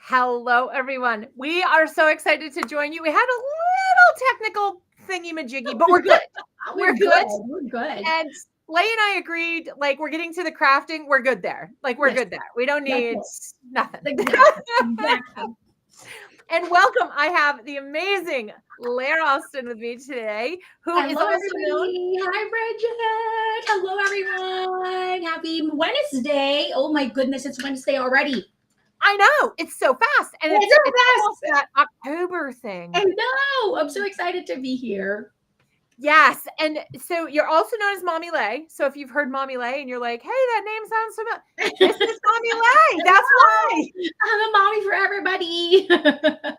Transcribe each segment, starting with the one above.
Hello, everyone. We are so excited to join you. We had a little technical thingy-majiggy, but we're good. We're good. We're good. And Lhey and I agreed, like, we're getting to the crafting. We're good there. Like, we're good there. We don't need nothing. Exactly. And welcome. I have the amazing Lhey Austin with me today, who is Hello, also everybody. known. Hi, Bridget. Hello, everyone. Happy Wednesday. Oh, my goodness. It's Wednesday already. I know. It's so fast. And it's so fast. almost that October thing. I know. I'm so excited to be here. Yes. And so you're also known as Mommy Lhey. So if you've heard Mommy Lhey and you're like, hey, that name sounds familiar. This is Mommy Lhey. That's why. I'm a mommy for everybody. I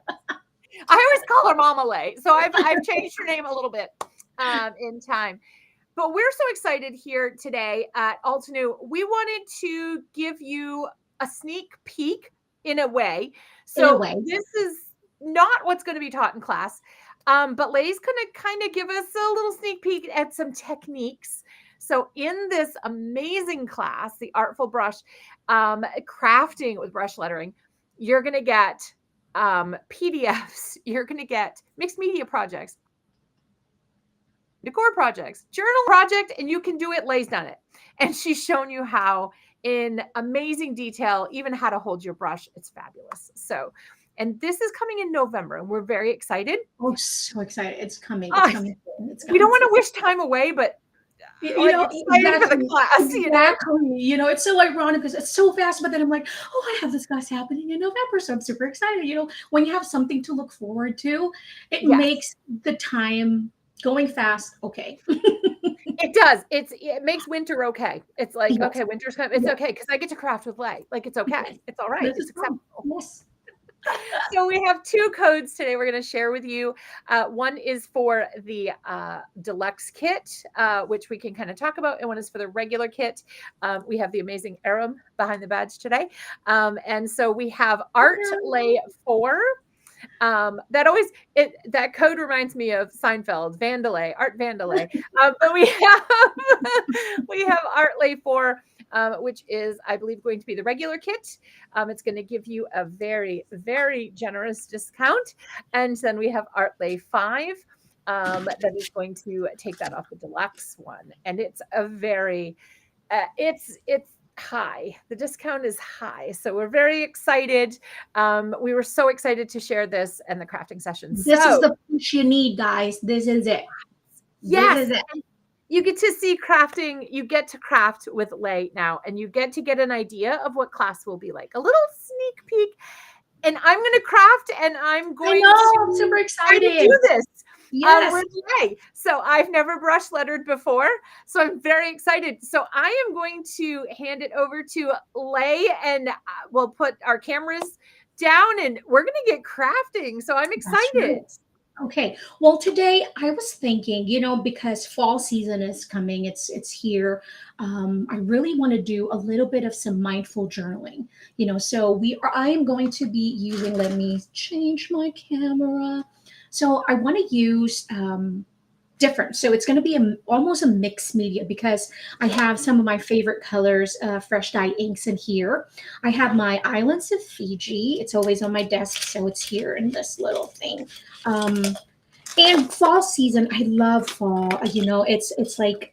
always call her Mama Lhey. So I've changed her name a little bit in time. But we're so excited here today at Altenew. We wanted to give you a sneak peek in a way. So this is not what's going to be taught in class. But Lhey's going to kind of give us a little sneak peek at some techniques. So in this amazing class, the Artful brush, crafting with brush lettering, you're going to get PDFs, you're going to get mixed media projects, decor projects, journal project, and you can do it. Lhey's done it. And she's shown you how in amazing detail, even how to hold your brush. It's fabulous. So, and this is coming in November, and we're very excited. Oh, so excited. It's coming. It's coming. We don't want to wish time away, but excited for the class. Exactly. It's so ironic because it's so fast, but then I'm like, oh, I have this class happening in November, so I'm super excited. When you have something to look forward to, it makes the time going fast okay. It does. It makes winter okay. It's like, okay, winter's coming. It's okay because I get to craft with Lhey. Like, it's okay. It's all right. It's acceptable. Yes. So we have two codes today we're going to share with you. One is for the deluxe kit, which we can kind of talk about, and one is for the regular kit. We have the amazing Aram behind the badge today. And so we have Art Lhey 4. That code reminds me of Seinfeld, Vandelay, Art Vandelay. But we have Art Lhey 4, which is, I believe, going to be the regular kit. It's going to give you a very, very generous discount. And then we have Art Lhey 5 that is going to take that off the deluxe one. And it's a very, it's high. The discount is high. So we're very excited. We were so excited to share this and the crafting session. This is the push you need, guys. This is it. Yes. This is it. You get to see crafting. You get to craft with Lhey now, and you get to get an idea of what class will be like. A little sneak peek. And I'm going to craft, and I'm going I'm super excited to do this. Yes. With Lhey. So I've never brush lettered before. So I'm very excited. So I am going to hand it over to Lhey, and we'll put our cameras down, and we're going to get crafting. So I'm excited. Okay. Well, today I was thinking, because fall season is coming, it's here. I really want to do a little bit of some mindful journaling, so I am going to be using, let me change my camera. So I want to use different. So it's going to be almost a mixed media because I have some of my favorite colors, fresh dye inks in here. I have my Islands of Fiji. It's always on my desk, so it's here in this little thing. And fall season, I love fall. It's like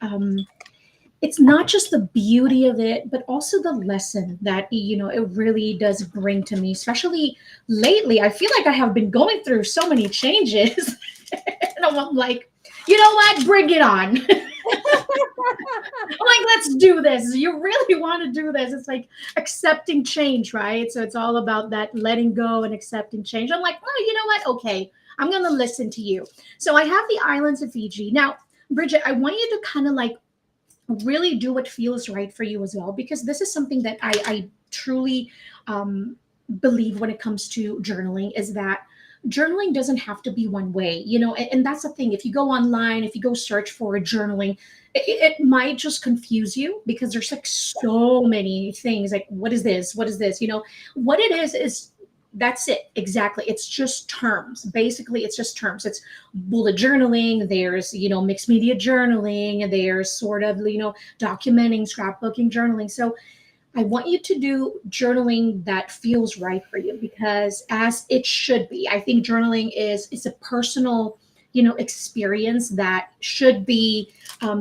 it's not just the beauty of it, but also the lesson that it really does bring to me. Especially lately, I feel like I have been going through so many changes, and I'm like, you know what? Bring it on. I'm like, let's do this. You really want to do this? It's like accepting change, right? So it's all about that letting go and accepting change. I'm like, oh, you know what? Okay, I'm going to listen to you. So I have the Islands of Fiji. Now, Bridget, I want you to kind of like really do what feels right for you as well, because this is something that I truly believe when it comes to journaling, is that journaling doesn't have to be one way, and that's the thing. If you go online, if you go search for a journaling, it might just confuse you because there's like so many things. Like, what is this? What is this? What it is that's it. Exactly. It's just terms. Basically, it's just terms. It's bullet journaling. There's, mixed media journaling. There's sort of, documenting, scrapbooking, journaling. So I want you to do journaling that feels right for you, because as it should be. I think journaling is a personal, experience that should be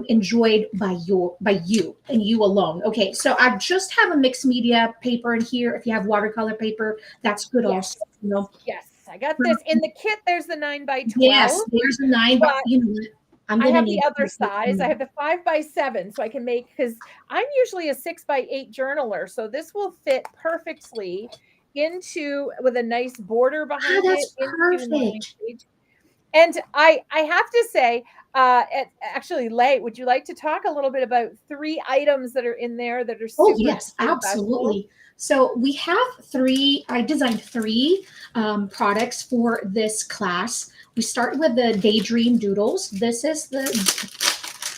enjoyed by you and you alone. Okay, so I just have a mixed media paper in here. If you have watercolor paper, that's good also. Yes. Yes. I got this. In the kit, there's the 9 by Yes, 12, there's a nine, but but you know what? I'm I gonna have the need other to get size. I some. have the 5 by 7, so I can make, because I'm usually a 6 by 8 journaler. So this will fit perfectly into, with a nice border Ah, behind it, that's into my perfect. page. And I have to say, actually, Lay, would you like to talk a little bit about 3 items that are in there that are Oh, super, yes, super special? absolutely. So we have I designed three products for this class. We start with the Daydream Doodles. This is the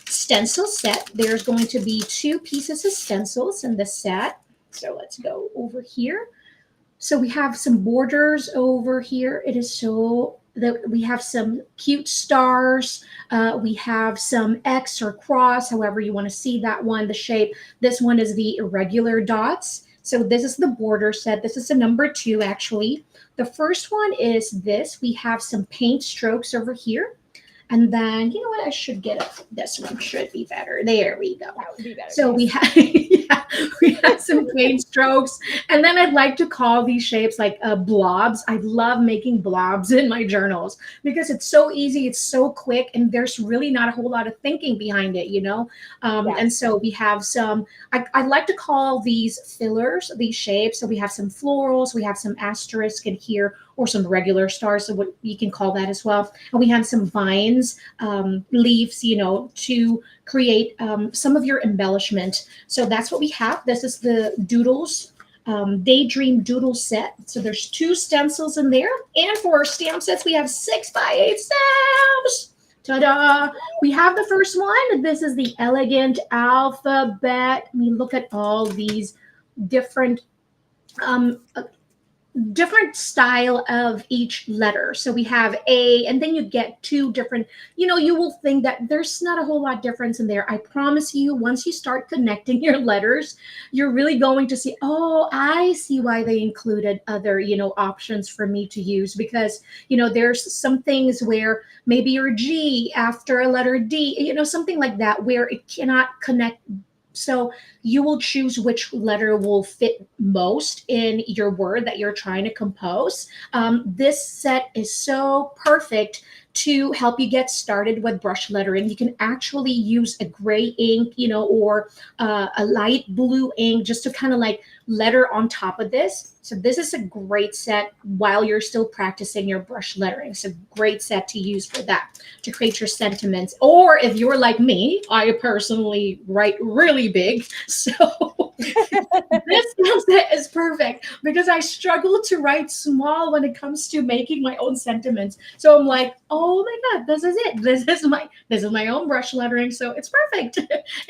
stencil set. There's going to be two pieces of stencils in the set. So let's go over here. So we have some borders over here. It is so that we have some cute stars. We have some X or cross, however you want to see that one, the shape. This one is the irregular dots. So this is the border set. This is a number 2, actually. The first one is this. We have some paint strokes over here. And then, you know what? I should get it. This one should be better. There we go. That would be better. So we Yes. have, yeah, we have some paint strokes. And then I'd like to call these shapes like blobs. I love making blobs in my journals because it's so easy, it's so quick, and there's really not a whole lot of thinking behind it. And Yes. so we have some, I like to call these fillers, these shapes. So we have some florals, we have some asterisk in here, or some regular stars, so what you can call that as well. And we have some vines, leaves, to create some of your embellishment. So that's what we have. This is the doodles, daydream doodle set. So there's 2 stencils in there. And for our stamp sets, we have 6 by 8 stamps. Ta-da! We have the first one. This is the elegant alphabet. I mean, look at all these different um, different style of each letter. So we have A, and then you get 2 different, you will think that there's not a whole lot difference in there. I promise you, once you start connecting your letters, you're really going to see, oh, I see why they included other, options for me to use, because, there's some things where maybe your G after a letter D, something like that, where it cannot connect. So you will choose which letter will fit most in your word that you're trying to compose. This set is so perfect to help you get started with brush lettering. You can actually use a gray ink, or a light blue ink, just to kind of like letter on top of this. So this is a great set while you're still practicing your brush lettering. It's a great set to use for that, to create your sentiments. Or if you're like me, I personally write really big. So this set is perfect because I struggle to write small when it comes to making my own sentiments. So I'm like, oh my God, this is it. This is my own brush lettering. So it's perfect.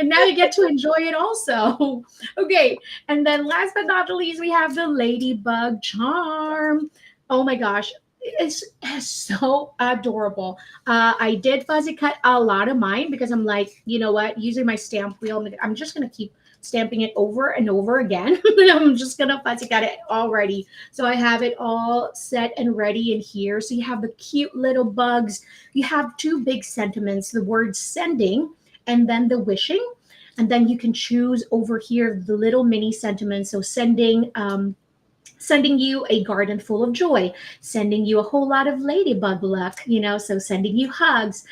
And now you get to enjoy it also. Okay. And then last but not the least, we have the ladybug charm. Oh my gosh. It's so adorable. I did fuzzy cut a lot of mine because I'm like, you know what, using my stamp wheel, I'm just going to keep stamping it over and over again. I'm just going to fuzzy cut it already. So I have it all set and ready in here. So you have the cute little bugs. You have 2 big sentiments, the word sending and then the wishing. And then you can choose over here the little mini sentiments. So sending you a garden full of joy, sending you a whole lot of ladybug luck, so sending you hugs,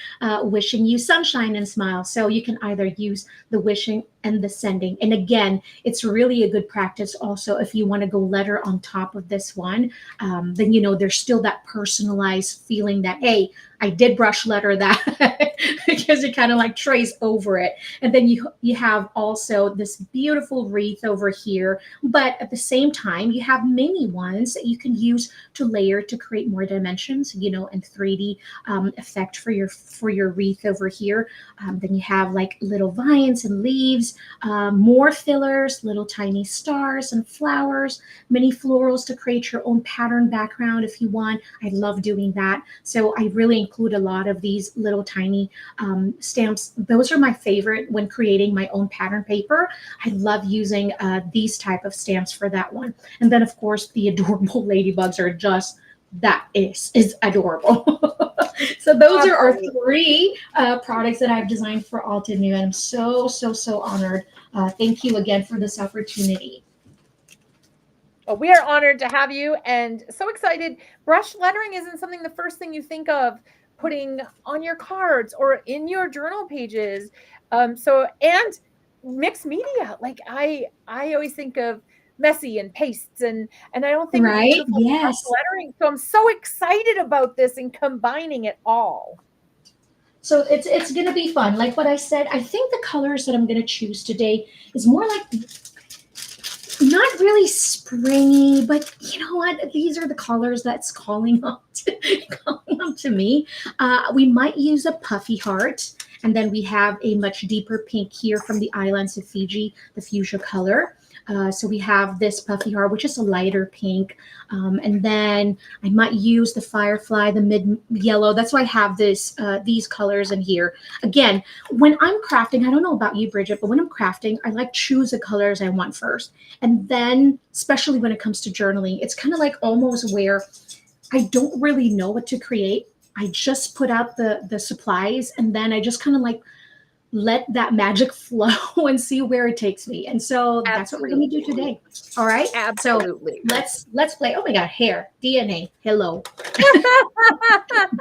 wishing you sunshine and smiles. So you can either use the wishing and the sending. And again, it's really a good practice also if you want to go letter on top of this one. Then, there's still that personalized feeling that, hey, I did brush letter that because it kind of like trace over it. And then you have also this beautiful wreath over here, but at the same time, you have mini ones that you can use to layer to create more dimensions, and 3D effect for your wreath over here. Then you have like little vines and leaves. more fillers, little tiny stars and flowers, mini florals to create your own pattern background if you want. I love doing that. So I really include a lot of these little tiny stamps. Those are my favorite when creating my own pattern paper. I love using these type of stamps for that one. And then of course the adorable ladybugs are just, that is adorable. So those are our Absolutely. three products that I've designed for Altenew, and I'm so honored. Thank you again for this opportunity. Well, we are honored to have you and so excited. Brush lettering isn't something the first thing you think of putting on your cards or in your journal pages. And mixed media, like I always think of messy and pastes and I don't think Right? beautiful brush Yes. lettering. So I'm so excited about this and combining it all. So it's gonna be fun. Like what I said, I think the colors that I'm gonna choose today is more like not really springy, but you know what? These are the colors that's calling up calling up to me. We might use a puffy heart, and then we have a much deeper pink here from the islands of Fiji, the fuchsia color. So we have this puffy heart, which is a lighter pink. And then I might use the firefly, the mid yellow. That's why I have these colors in here. Again, when I'm crafting, I don't know about you, Bridget, but when I'm crafting, I like choose the colors I want first. And then, especially when it comes to journaling, it's kind of like almost where I don't really know what to create. I just put out the supplies, and then I just kind of like let that magic flow and see where it takes me. And so that's what we're going to do Absolutely. today. All right. So Absolutely. let's play. Oh my God, hair, DNA. Hello.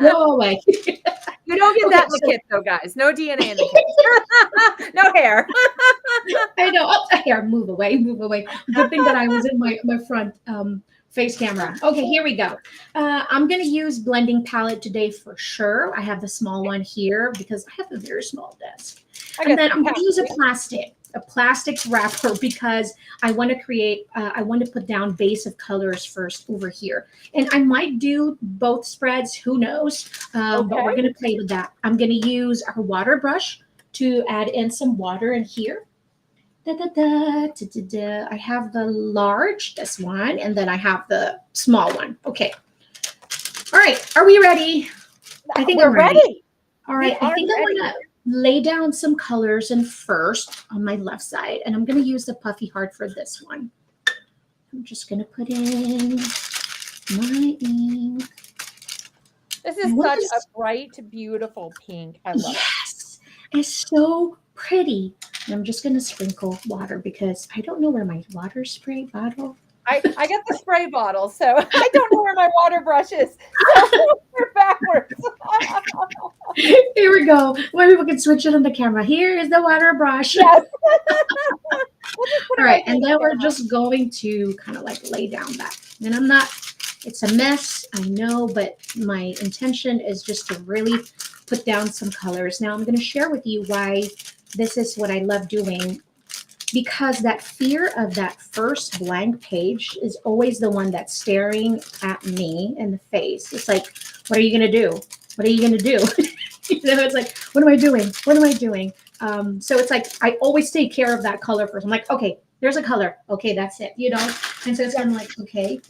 Go away. You don't get Okay, that in the so kit though, guys. No DNA in the kit. No hair. I know. Oh, hair, move away, move away. Good thing that I was in my front face camera. Okay, here we go. I'm gonna use blending palette today for sure. I have the small one here because I have a very small desk. I And got then some I'm gonna use past. a plastic wrapper because I want to create, I want to put down base of colors first over here. And I might do both spreads, who knows? But Okay. we're gonna play with that. I'm gonna use our water brush to add in some water in here. Da, da, da, da, da, da. I have the large, this one, and then I have the small one. Okay. All right. Are we ready? I think We're I'm ready. ready. All We right. I are think I ready. want to lay down some colors in first on my left side, and I'm going to use the puffy heart for this one. I'm just going to put in my ink. This I is want such a this. bright, beautiful pink. I love it. Yes. It's so pretty. And I'm just going to sprinkle water because I don't know where my water spray bottle. I got the spray bottle, so I don't know where my water brush is. So we're backwards. Here we go. Maybe we can switch it on the camera. Here is the water brush. Yes. We'll just put it All right right, there and in the then we're camera. just going to kind of like lay down that. And I'm not, it's a mess, I know, but my intention is just to really put down some colors. Now I'm going to share with you why this is what I love doing, because that fear of that first blank page is always the one that's staring at me in the face. It's like, what are you going to do? What are you going to do? You know, it's like, what am I doing? What am I doing? So it's like, I always take care of that color first. I'm like, okay, there's a color. Okay, that's it, you know? And so it's kind of like, okay,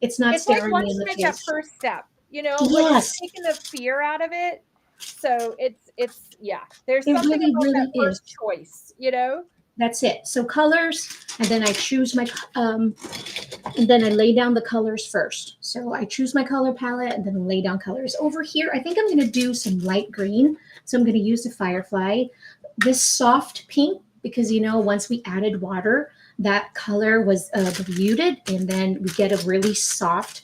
it's not It's like staring me once in you the make that face. first step, like it's Yes, taking the fear out of it. So it's yeah. There's it something really, about that really is. first choice. That's it. So colors, and then I choose my, and then I lay down the colors first. So I choose my color palette and then lay down colors. Over here, I think I'm going to do some light green. So I'm going to use the firefly. This soft pink, because, you know, once we added water, that color was diluted, and then we get a really soft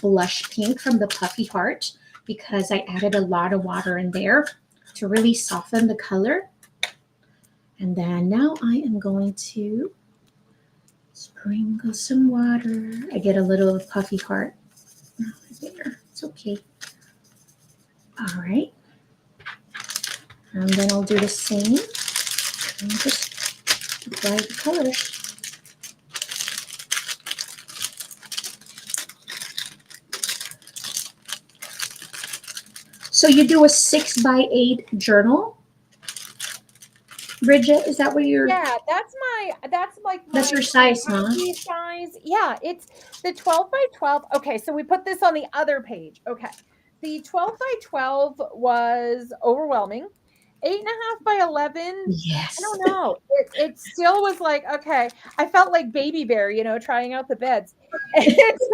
blush pink from the puffy heart because I added a lot of water in there to really soften the color. And then now I am going to sprinkle some water. I get a little puffy heart. There, it's okay. All right. And then I'll do the same. And just apply the colors. So you do a 6x8 journal, Bridget? Is that what you're? Yeah, that's like That's my your size, huh? copy size. Yeah, it's the 12 by 12. Okay, so we put this on the other page. Okay. The 12 by 12 was overwhelming. 8.5 by 11. I Yes. don't know. It still was like, okay. I felt like Baby Bear, trying out the beds. It's,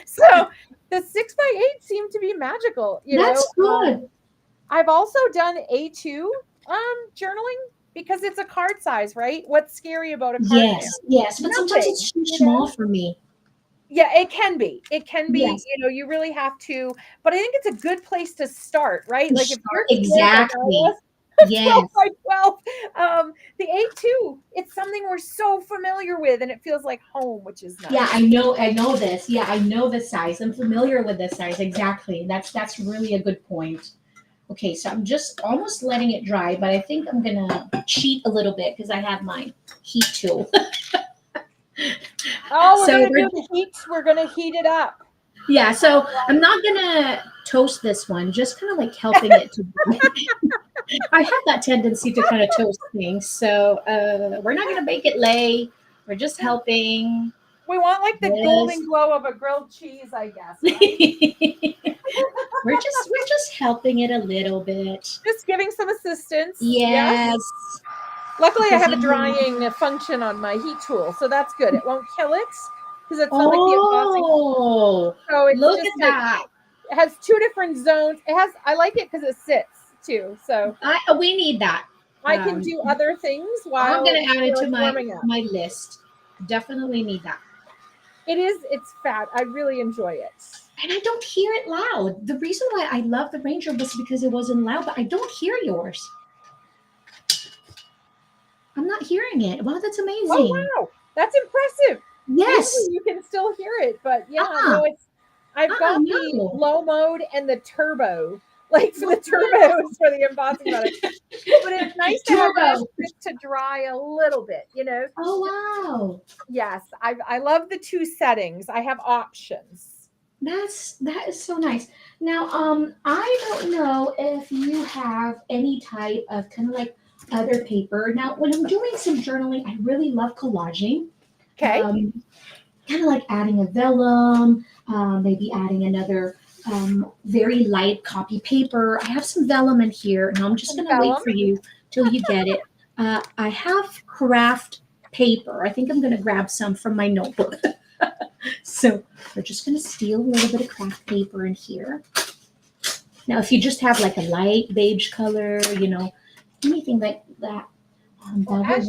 so the 6 by 8 seemed to be magical, That's good. I've also done A2 journaling because it's a card size, right? What's scary about a card Yes, fan? yes. But sometimes Nothing, it's too small for me. Yeah, it can be. It can be, Yes. you really have to, but I think it's a good place to start, right? To Like if start you're scared like I exactly. was, 12 Yes. by 12, the A2, it's something we're so familiar with and it feels like home, which is Yeah, nice. I know this. Yeah, I know the size. I'm familiar with this size. Exactly. That's really a good point. Okay, so I'm just almost letting it dry, but I think I'm gonna cheat a little bit because I have my heat tool. Oh, we're So gonna do the heat. We're gonna heat it up. yeah, so I'm not gonna toast this one, just kind of like helping it to. I have that tendency to kind of toast things, so we're not gonna make it lay. We're just helping. We want like the Yes. golden glow of a grilled cheese, I guess, we're right? just helping it a little bit. Just giving some assistance. Yes. Yes, Luckily, I because have a drying function on my heat tool, so that's good. It won't kill it because it's not like the embossing. oh, So it's look just at that. it has two different zones. I like it because it sits too, so We need that. I can do other things I'm while gonna add it to it's warming up. my list. Definitely need that. It's fat. I really enjoy it. And I don't hear it loud. The reason why I love the Ranger was because it wasn't loud, but I don't hear yours. I'm not hearing it. Wow, that's Oh amazing. wow, that's impressive. Yes. Usually you can still hear it, but yeah, Uh-uh. no, I've got the No. low mode and the turbo, like for the turbos for the embossing mode. But it's nice to have Turbo. to dry a little bit, Oh wow. Yes, I love the two settings. I have options. That is so nice. Now, I don't know if you have any type of kind of like other paper. Now, when I'm doing some journaling, I really love collaging. Okay. Kind of like adding a vellum, maybe adding another very light copy paper. I have some vellum in here, and I'm just going to wait for you till you get it. I have craft paper. I think I'm going to grab some from my notebook. So we're just going to steal a little bit of craft paper in here. Now, if you just have like a light beige color, anything like that. Well, as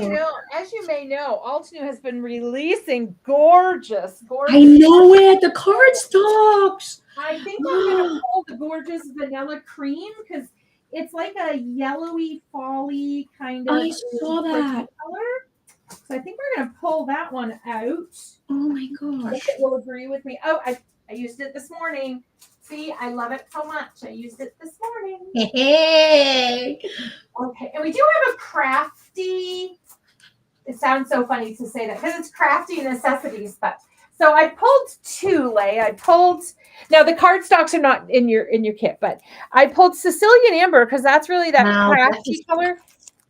you may know, Altenew has been releasing gorgeous. I know it. The cardstocks. I think I'm gonna pull the gorgeous vanilla cream because it's like a yellowy, fally kind of. I saw that color. So I think we're gonna pull that one out. Oh my gosh! It will agree with me. Oh, I used it this morning. See, I love it so much. I used it this morning. Hey. Okay, and we do have a crafty. It sounds so funny to say that because it's crafty necessities, but so I pulled two, Lhey. Now the cardstocks are not in your kit, but I pulled Sicilian Amber because that's really that crafty color,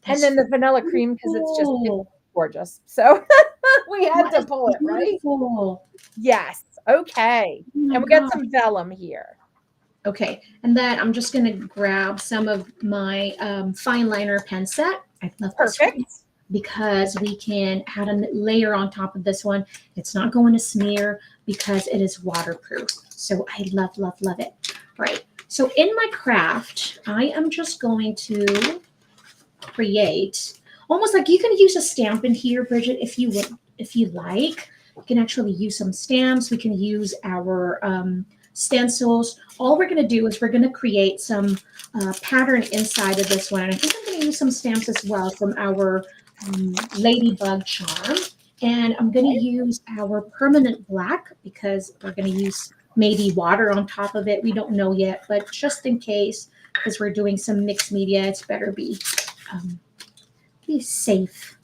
and then the vanilla cream because it's gorgeous. So we had to pull it, right? Yes. Okay. And we got some vellum here. Okay, and then I'm just going to grab some of my fine liner pen set. I love this one because we can add a layer on top of this one. It's not going to smear because it is waterproof. So I love, love, love it. All right, so in my craft, I am just going to create almost like you can use a stamp in here, Bridget, if you like. You can actually use some stamps. We can use our stencils. All we're going to do is we're going to create some pattern inside of this one. And I think I'm going to use some stamps as well from our ladybug charm. And I'm going to use our permanent black because we're going to use maybe water on top of it. We don't know yet, but just in case, because we're doing some mixed media, it's better be safe.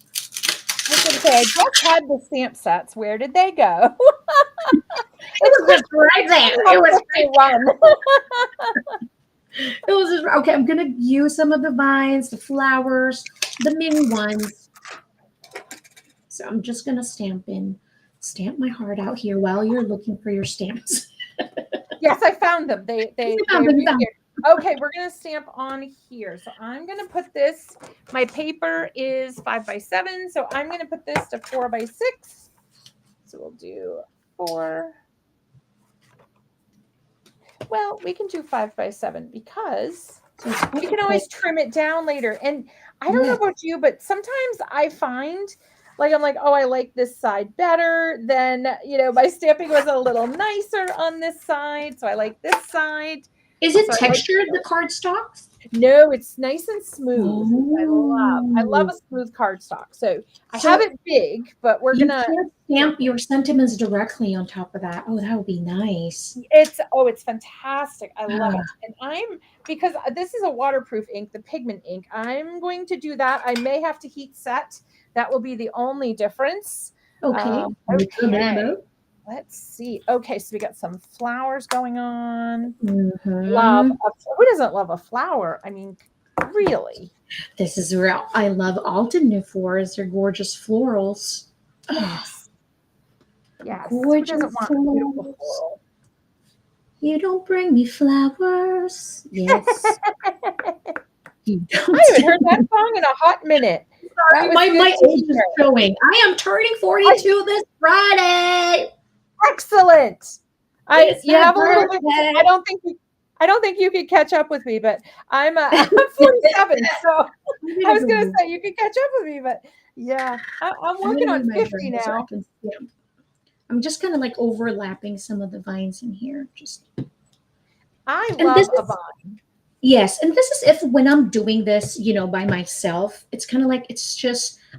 I was going to say, I just had the stamp sets. Where did they go? It was just right there. It was right there. It was just, okay. I'm gonna use some of the vines, the flowers, the mini ones. So I'm just gonna stamp my heart out here while you're looking for your stamps. Yes, I found them. You They found them, you found reappeared. Okay, we're gonna stamp on here. So I'm gonna put this. My paper is 5x7, so I'm gonna put this to 4x6. So we'll do 4. Well, we can do 5x7 because we can always trim it down later. And I don't know about you, but sometimes I find like I'm like, oh, I like this side better. Then, my stamping was a little nicer on this side. So I like this side. Is it textured, the cardstock? No, it's nice and smooth. I love Oh. a smooth cardstock. So I have it big, but we're You gonna can't stamp your sentiments directly on top of that. Oh, that would be nice. it's fantastic. I love it. And because this is a waterproof ink, the pigment ink, I'm going to do that. I may have to heat set. That will be the only difference. Okay. Okay. Let's see. Okay, so we got some flowers going on. Mm-hmm. Who doesn't love a flower? I mean, really? This is real. I love Altenifors. They're gorgeous florals. Yes. Yes. Gorgeous Who doesn't want a beautiful floral? You don't bring me flowers. Yes. I haven't heard that song in a hot minute. Sorry, my age is showing. I am turning 42 this Friday. Excellent. You have a little bit. I don't think you could catch up with me, but I'm 47, so I was gonna say you could catch up with me, but yeah, I'm working on 50 now. I'm just kind of like overlapping some of the vines in here. I love a vine. Yes, and this is if when I'm doing this, by myself, it's kind of like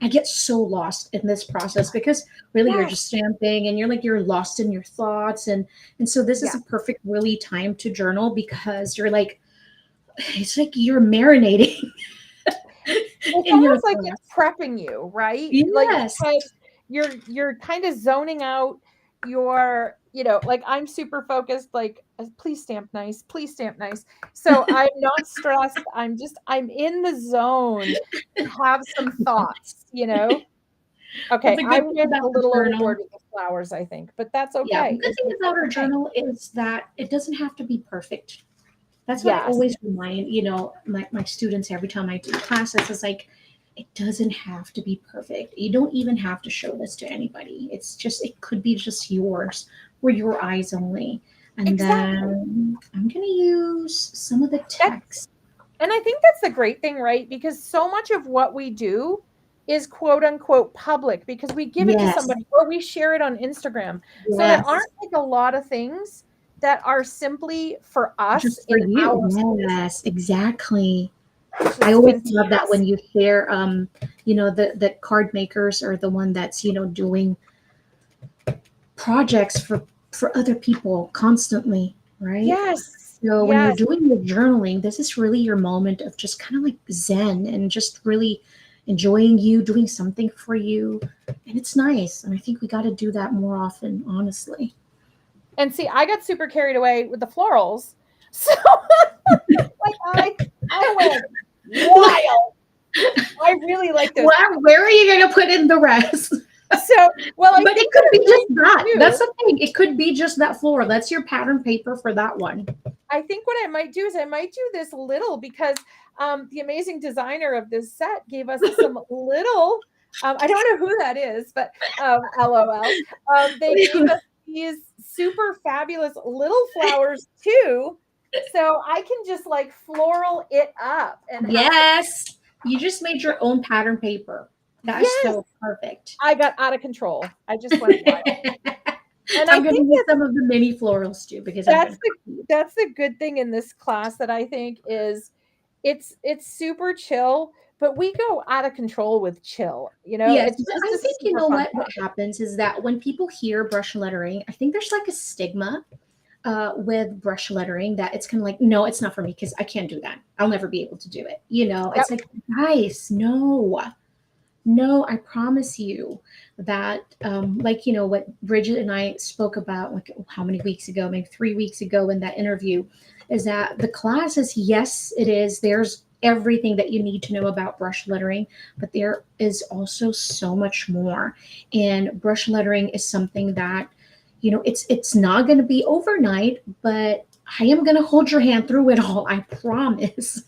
I get so lost in this process because really you're just stamping and you're lost in your thoughts and so this is a perfect really time to journal because it's like you're marinating. It's almost like it's prepping you, right? Yes. Like you're kind of zoning out your, like I'm super focused, like please stamp nice, please stamp nice. So I'm not stressed. I'm in the zone to have some thoughts, Okay, I went a little overboard with the flowers, I think, but that's okay. Yeah, the good thing about our journal is that it doesn't have to be perfect. That's what I always remind, my students every time I do classes. It's like, it doesn't have to be perfect. You don't even have to show this to anybody. It could be just yours or your eyes only. And then I'm going to use some of the text. And I think that's the great thing, right? Because so much of what we do is quote unquote public because we give it to somebody or we share it on Instagram. So there aren't like a lot of things that are simply for us. Just for you. Yes, exactly. I always love that when you share, the card makers are the one that's, doing projects for other people constantly, right? Yes. So when you're doing your journaling, this is really your moment of just kind of like zen and just really enjoying you, doing something for you. And it's nice. And I think we got to do that more often, honestly. And see, I got super carried away with the florals. So I went wild. I really like those. Where are you going to put in the rest? So, but it could be just that. That's the thing. It could be just that floral. That's your pattern paper for that one. I think what I might do is I might do this little because the amazing designer of this set gave us some little, I don't know who that is, but LOL. They gave us these super fabulous little flowers too. So I can just like floral it up. And yes, you just made your own pattern paper. That's so perfect. I got out of control. I just went wild. And I'm going to use some of the mini florals too, because that's the good thing in this class that I think is it's super chill, but we go out of control with chill. Yes, I think what happens is that when people hear brush lettering, I think there's like a stigma with brush lettering that it's kind of like, no, it's not for me because I can't do that. I'll never be able to do it. It's like, guys, no. No, I promise you that, like, what Bridget and I spoke about, like, how many weeks ago, maybe 3 weeks ago in that interview, is that the class is, yes, it is. There's everything that you need to know about brush lettering, but there is also so much more. And brush lettering is something that, it's not going to be overnight, but I am going to hold your hand through it all. I promise.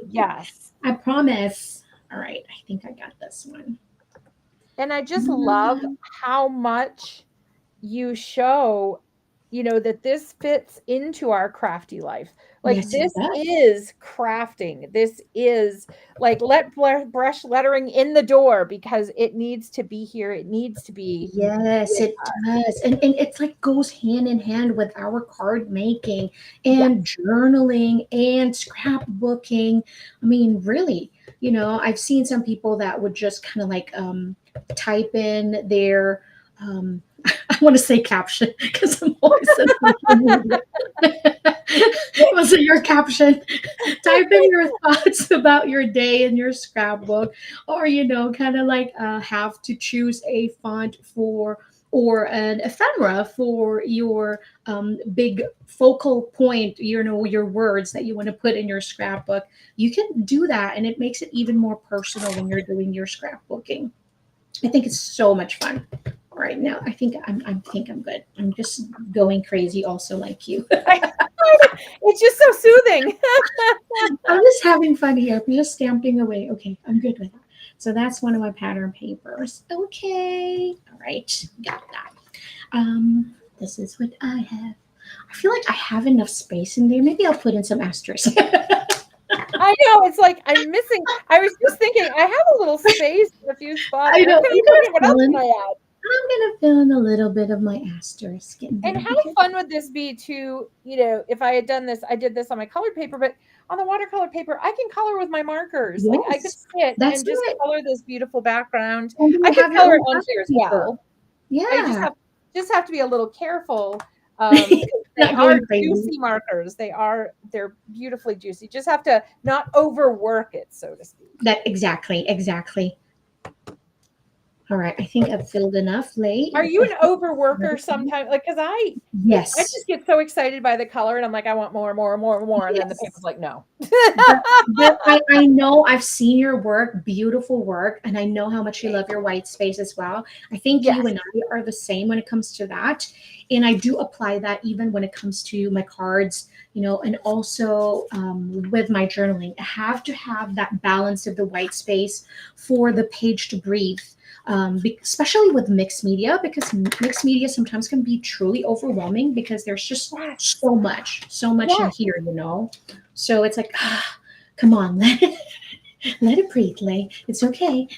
Yes. I promise. All right, I think I got this one. And I just love how much you show, that this fits into our crafty life. Like Yes, it this does. is crafting. This is like brush lettering in the door because it needs to be here. It needs to be Yes, with it us. does. And it's like goes hand in hand with our card making Yes. and journaling and scrapbooking. I mean, really, I've seen some people that would just kind of like type in their I want to say caption because I'm always on social media. Was it your caption? Type in your thoughts about your day in your scrapbook, or kind of like have to choose a font for or an ephemera for your big focal point, your words that you want to put in your scrapbook. You can do that, and it makes it even more personal when you're doing your scrapbooking. I think it's so much fun. All right, now I think I'm good. I'm just going crazy, also like you. It's just so soothing. I'm just having fun here. I'm just stamping away. Okay, I'm good with that. So that's one of my pattern papers. Okay. All right. Got that. This is what I have. I feel like I have enough space in there. Maybe I'll put in some asterisks. I know. It's like I'm missing. I was just thinking, I have a little space in a few spots. I know. Okay, I'm what gonna else fill can in. I add? I'm gonna fill in a little bit of my asterisk in And there how because fun would this be to, if I had done this, I did this on my colored paper, but on the watercolor paper, I can color with my markers. Like I could yes, sit that's and just it. color this beautiful background. And then I you could have your color own it onto pattern here as paper. well. I Yeah, just have to be a little careful. Because they not are going crazy. juicy markers. They're beautifully juicy. Just have to not overwork it, so to speak. That exactly. All right, I think I've filled enough, Lay. Are you I an think overworker sometimes? Like, because I yes, just get so excited by the color, and I'm like, I want more, more, more, more, and then the paper's yes. like, no. But I know I've seen your work, beautiful work, and I know how much you love your white space as well. I think you Yes. and I are the same when it comes to that. And I do apply that even when it comes to my cards, and also with my journaling. I have to have that balance of the white space for the page to breathe. Especially with mixed media, because mixed media sometimes can be truly overwhelming because there's just Yes. so much in Yes. here. So it's like, come on, let it breathe, Lay. It's okay.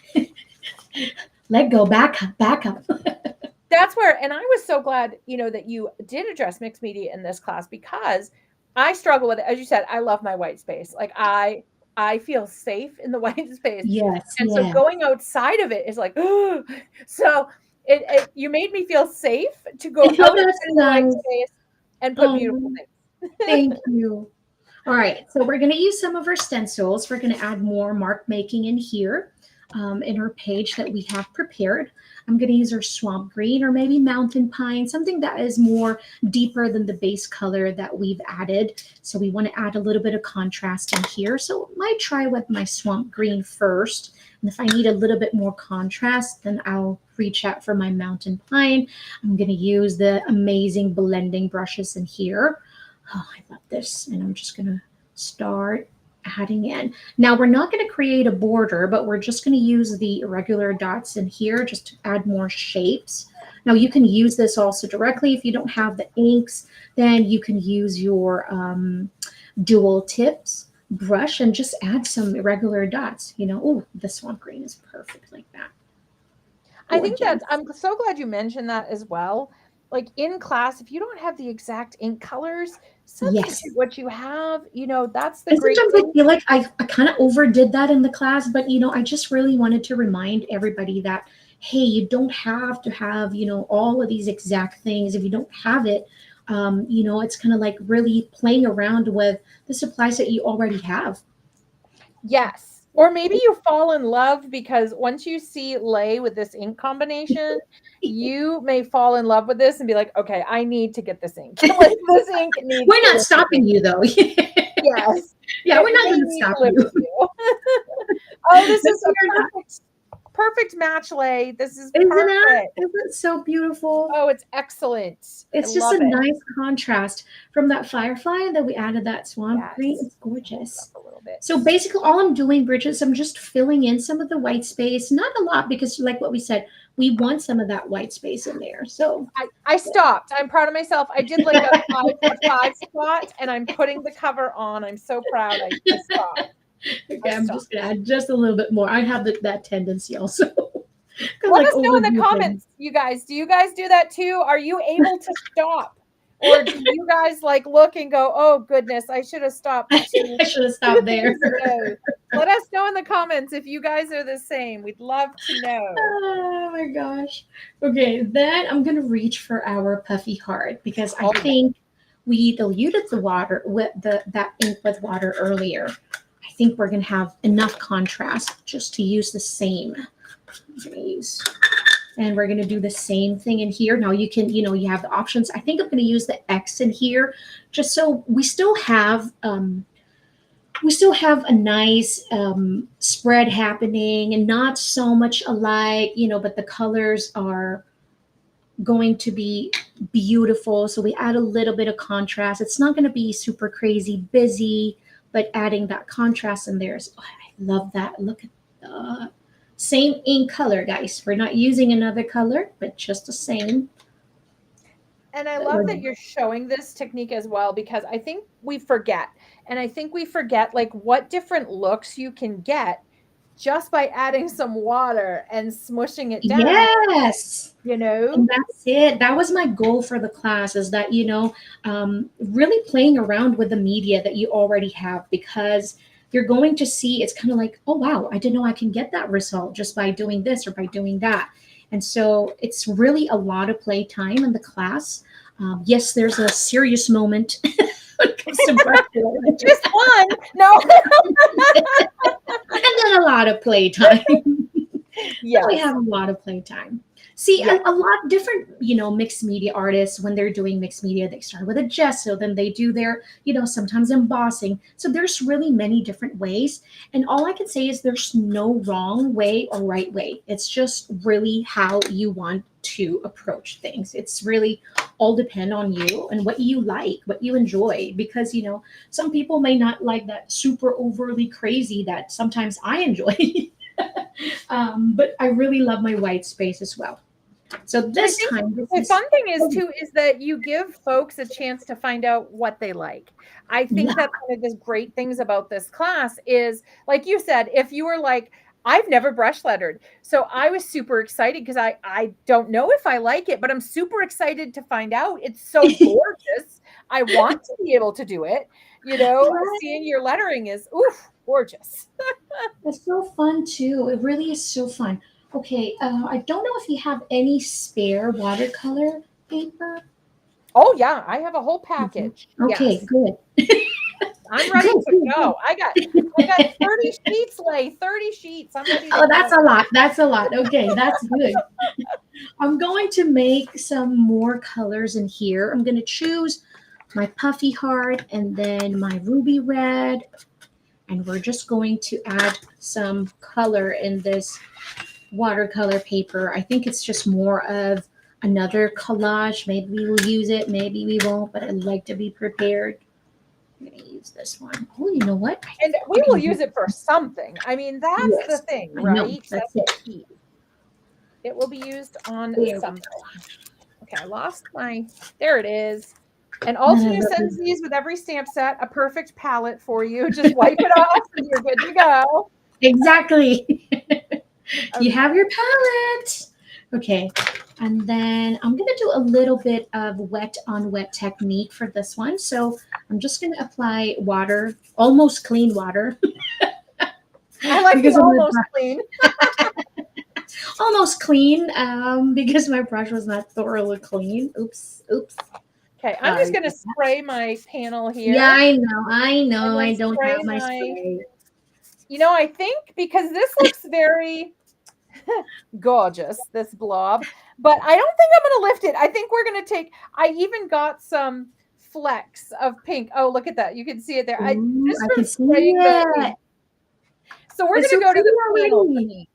Let go. Back up. That's where, and I was so glad, that you did address mixed media in this class because I struggle with it. As you said, I love my white space. Like I feel safe in the white space. Yes, And so yeah. going outside of it is like, so you made me feel safe to go Oh, outside that's of the white nice. space and put beautiful Oh, things. thank you. All right, so we're going to use some of our stencils. We're going to add more mark making in here in our page that we have prepared. I'm going to use our swamp green or maybe mountain pine, something that is more deeper than the base color that we've added. So we want to add a little bit of contrast in here. So I might try with my swamp green first. And if I need a little bit more contrast, then I'll reach out for my mountain pine. I'm going to use the amazing blending brushes in here. Oh, I love this. And I'm just going to start adding in. Now we're not going to create a border, but we're just going to use the irregular dots in here just to add more shapes. Now you can use this also directly. If you don't have the inks, then you can use your dual tips brush and just add some irregular dots. Oh, the swamp green is perfect like that. I think Gorgeous. I'm so glad you mentioned that as well. Like in class, if you don't have the exact ink colors, Yes. substitute what you have. That's the And great sometimes I thing. feel like I kind of overdid that in the class, but I just really wanted to remind everybody that, hey, you don't have to have, all of these exact things. If you don't have it, it's kind of like really playing around with the supplies that you already have. Yes. Or maybe you fall in love because once you see Lhey with this ink combination, you may fall in love with this and be like, okay, I need to get this ink. Like this ink needs We're to not live with me. stopping you though. Yes. Yeah, we're not They going to need stop to live you. with you. Oh, this But is a you're not. perfect match, Lhey. This is Isn't it? perfect. Isn't it so beautiful? Oh, it's excellent. I It's just love a it. nice contrast from that firefly that we added that swamp green. Yes. It's gorgeous. Up a little bit. So basically all I'm doing, Bridget, is I'm just filling in some of the white space. Not a lot because like what we said, we want some of that white space in there. So I stopped. I'm proud of myself. I did like a 5 spot and I'm putting the cover on. I'm so proud. I stopped. okay, I'm just gonna add just a little bit more. I have that tendency also. Let like us know in the overdo comments, things. you guys. Do you guys do that too? Are you able to stop? Or do you guys like look and go, oh goodness, I should have stopped I 2 should have stopped there. days ago. Let us know in the comments if you guys are the same. We'd love to know. Oh my gosh. Okay, then I'm gonna reach for our puffy heart because I Oh, yeah. think we diluted the water with that ink with water earlier. I think we're gonna have enough contrast just to use the same. I'm gonna use, and we're gonna do the same thing in here. Now you can, you have the options. I think I'm gonna use the X in here just so we still have a nice spread happening and not so much alike, but the colors are going to be beautiful. So we add a little bit of contrast. It's not going to be super crazy busy, but adding that contrast in there is, oh, I love that. Look at the same ink color, guys. We're not using another color, but just the same. And I love that you're showing this technique as well because I think we forget. And I think we forget like what different looks you can get just by adding some water and smushing it down, Yes. And that's it. That was my goal for the class is that, really playing around with the media that you already have because you're going to see it's kind of like, oh, wow, I didn't know I can get that result just by doing this or by doing that. And so it's really a lot of play time in the class. Yes, there's a serious moment when it comes to brush. Just one. No. And then a lot of play time. Yeah, we have a lot of play time. See, yes. a lot different, mixed media artists, when they're doing mixed media, they start with a gesso, then they do their, sometimes embossing. So there's really many different ways. And all I can say is there's no wrong way or right way. It's just really how you want to approach things. It's really all depend on you and what you like, what you enjoy. Because, some people may not like that super overly crazy that sometimes I enjoy. But I really love my white space as well. So this time, the fun thing is too is that you give folks a chance to find out what they like. I think that's one of the great things about this class is, like you said, if you were like, I've never brush lettered, so I was super excited because I don't know if I like it, but I'm super excited to find out. It's so gorgeous. I want to be able to do it. Right. Seeing your lettering is gorgeous. It's so fun too. It really is so fun. Okay, I don't know if you have any spare watercolor paper. Oh yeah, I have a whole package. Okay, Yes. good. I'm ready to go. I got 30 sheets, Lhey, 30 sheets. I'm ready to go. That's a lot. That's a lot. Okay, that's good. I'm going to make some more colors in here. I'm going to choose my puffy heart and then my ruby red. And we're just going to add some color in this watercolor paper. I think it's just more of another collage. Maybe we will use it, maybe we won't, but I'd like to be prepared. I'm going to use this one. Oh, you know what? And we will use it for something. I mean, that's the thing, right? That's the it. key. It will be used on something. Okay, I lost there it is. And Altenew sends these with every stamp set, a perfect palette for you. Just wipe it off and you're good to go. Exactly. You have your palette. Okay. And then I'm going to do a little bit of wet on wet technique for this one. So I'm just going to apply water, almost clean water. I like it almost clean. Almost clean because my brush was not thoroughly clean. Oops. Okay, I'm just going to spray my panel here. Yeah, I know. I don't have my spray. I think because this looks very gorgeous, this blob, but I don't think I'm going to lift it. I think we're going to I even got some flecks of pink. Oh, look at that. You can see it there. Ooh, Just I from can see spraying the it. ink. So we're It's going so to go to pretty the panel for already. me.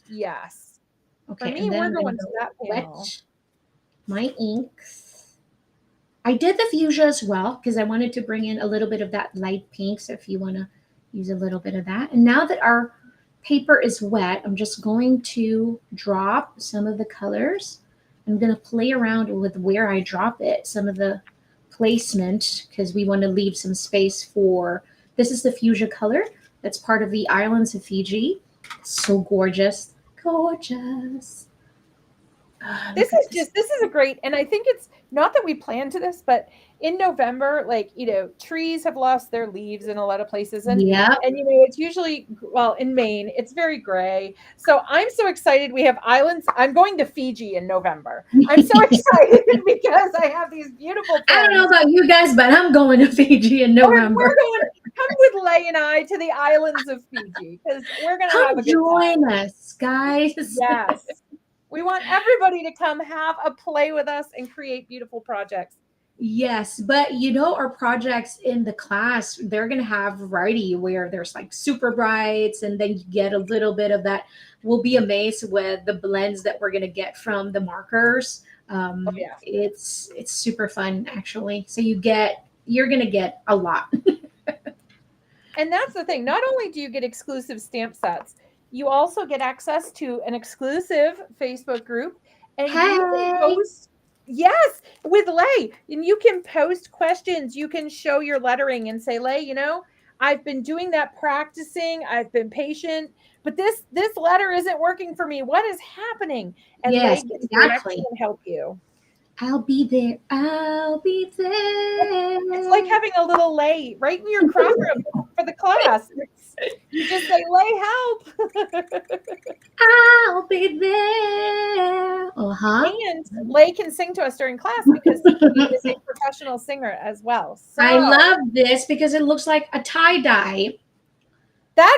Yes. For Okay, me, and then we're I'm gonna going to go that panel. wet my inks. I did the fuchsia as well because I wanted to bring in a little bit of that light pink. So if you want to use a little bit of that. And now that our paper is wet, I'm just going to drop some of the colors. I'm going to play around with where I drop it, some of the placement, because we want to leave some space for, this is the fuchsia color. That's part of the Islands of Fiji. So gorgeous. Gorgeous. Look at this. This is a great, and I think it's not that we planned to this, but in November, like, trees have lost their leaves in a lot of places. Yep. And it's usually, well, in Maine, it's very gray. So I'm so excited. We have islands. I'm going to Fiji in November. I'm so excited because I have these beautiful I don't know friends. about you guys, but I'm going to Fiji in November. We're going, come with Lhey and I to the islands of Fiji because we're going to have Come a good time. join us, guys. Yes. We want everybody to come have a play with us and create beautiful projects. Yes, but our projects in the class, they're going to have variety where there's like super brights, and then you get a little bit of that. We'll be amazed with the blends that we're going to get from the markers. Oh, yeah. It's super fun, actually. So you're going to get a lot. And that's the thing. Not only do you get exclusive stamp sets, you also get access to an exclusive Facebook group, and you can Hey. post, yes, with Lhey, and you can post questions. You can show your lettering and say, Lhey, I've been doing that practicing. I've been patient, but this letter isn't working for me. What is happening? And Yes, Lhey can direct you exactly. and help you. I'll be there. I'll be there. It's like having a little Lhey right in your craft room for the class. You just say, Lhey, help. I'll be there. Uh-huh. And Lhey can sing to us during class because he is a professional singer as well. So I love this because it looks like a tie-dye.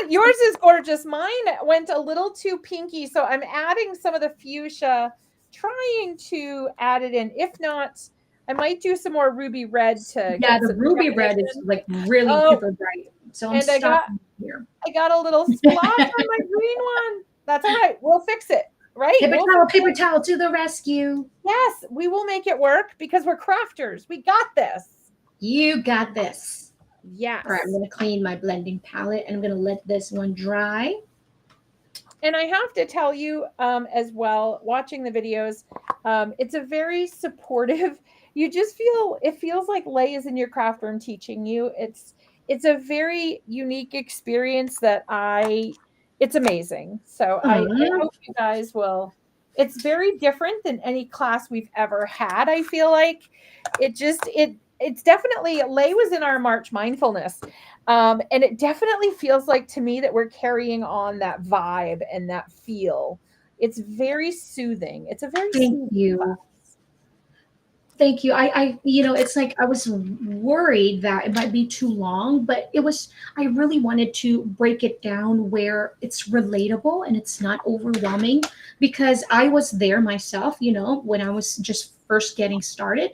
yours is gorgeous. Mine went a little too pinky, so I'm adding some of the fuchsia, trying to add it in. If not, I might do some more ruby red to Yeah, get the some ruby red is definition. like really Oh, super bright. So I'm and stopping here. I got a little splotch on my green one. That's all right. We'll fix it. Right? Paper towel to the rescue. Yes, we will make it work because we're crafters. We got this. You got this. Yes. All right, I'm going to clean my blending palette and I'm going to let this one dry. And I have to tell you as well, watching the videos, it's a very supportive, it feels like Lhey is in your craft room teaching you. It's a very unique experience it's amazing. So I hope you guys will. It's very different than any class we've ever had. I feel like it's definitely, Lhey was in our March mindfulness. And it definitely feels like to me that we're carrying on that vibe and that feel. It's very soothing. It's a very Thank you. class. Thank you. It's like I was worried that it might be too long, but I really wanted to break it down where it's relatable and it's not overwhelming, because I was there myself, when I was just first getting started.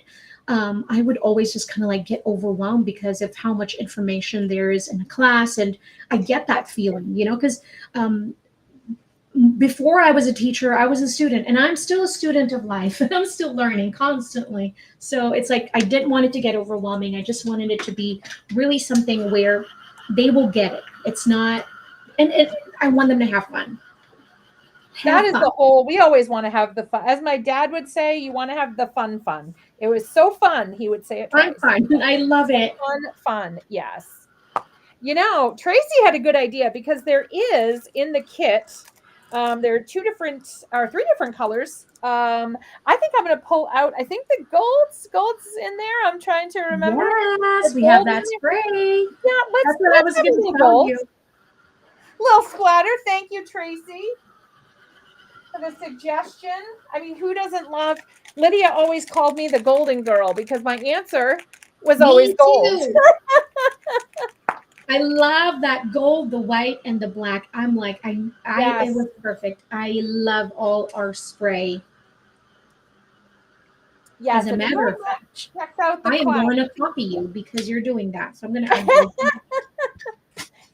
I would always just kind of like get overwhelmed because of how much information there is in a class. And I get that feeling, because before I was a teacher, I was a student, and I'm still a student of life, and I'm still learning constantly. So it's like I didn't want it to get overwhelming. I just wanted it to be really something where they will get it. It's not, I want them to have fun. That is the whole, we always want to have the fun. As my dad would say, you want to have the fun. It was so fun. He would say it twice. Fun. I love it. Fun. Yes. Tracy had a good idea because there is in the kit, there are three different colors. I think I'm going to pull out, I think the gold's in there. I'm trying to remember. Yes, we have that spray. Yeah, that's what I was going to tell you. Little splatter. Thank you, Tracy, for the suggestion. I mean, who doesn't love? Lydia always called me the golden girl because my answer was always gold. I love that gold, the white, and the black. I'm like, it Yes. was perfect. I love all our spray. As Yes. a If anyone matter of fact, checks out the I am class. going to copy you because you're doing that. So I'm going to add gold.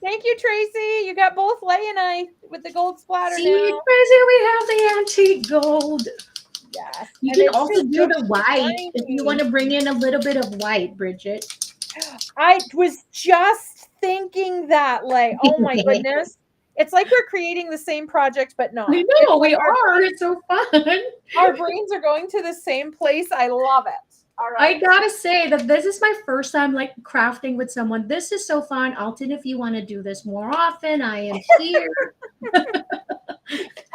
Thank you, Tracy. You got both Lhey and I with the gold splatter See, now. Tracy, we have the antique gold. Yes. You And can it's also just do so the white if you want shiny. to bring in a little bit of white, Bridget. I was just thinking that, Lhey. Oh my I goodness. It's like we're creating the same project, but not. It's know, like we are. It's so fun. our brains are going to the same place. I love it. All I right. gotta say that this is my first time like crafting with someone. This is so fun. Alton, if you want to do this more often, I am here. I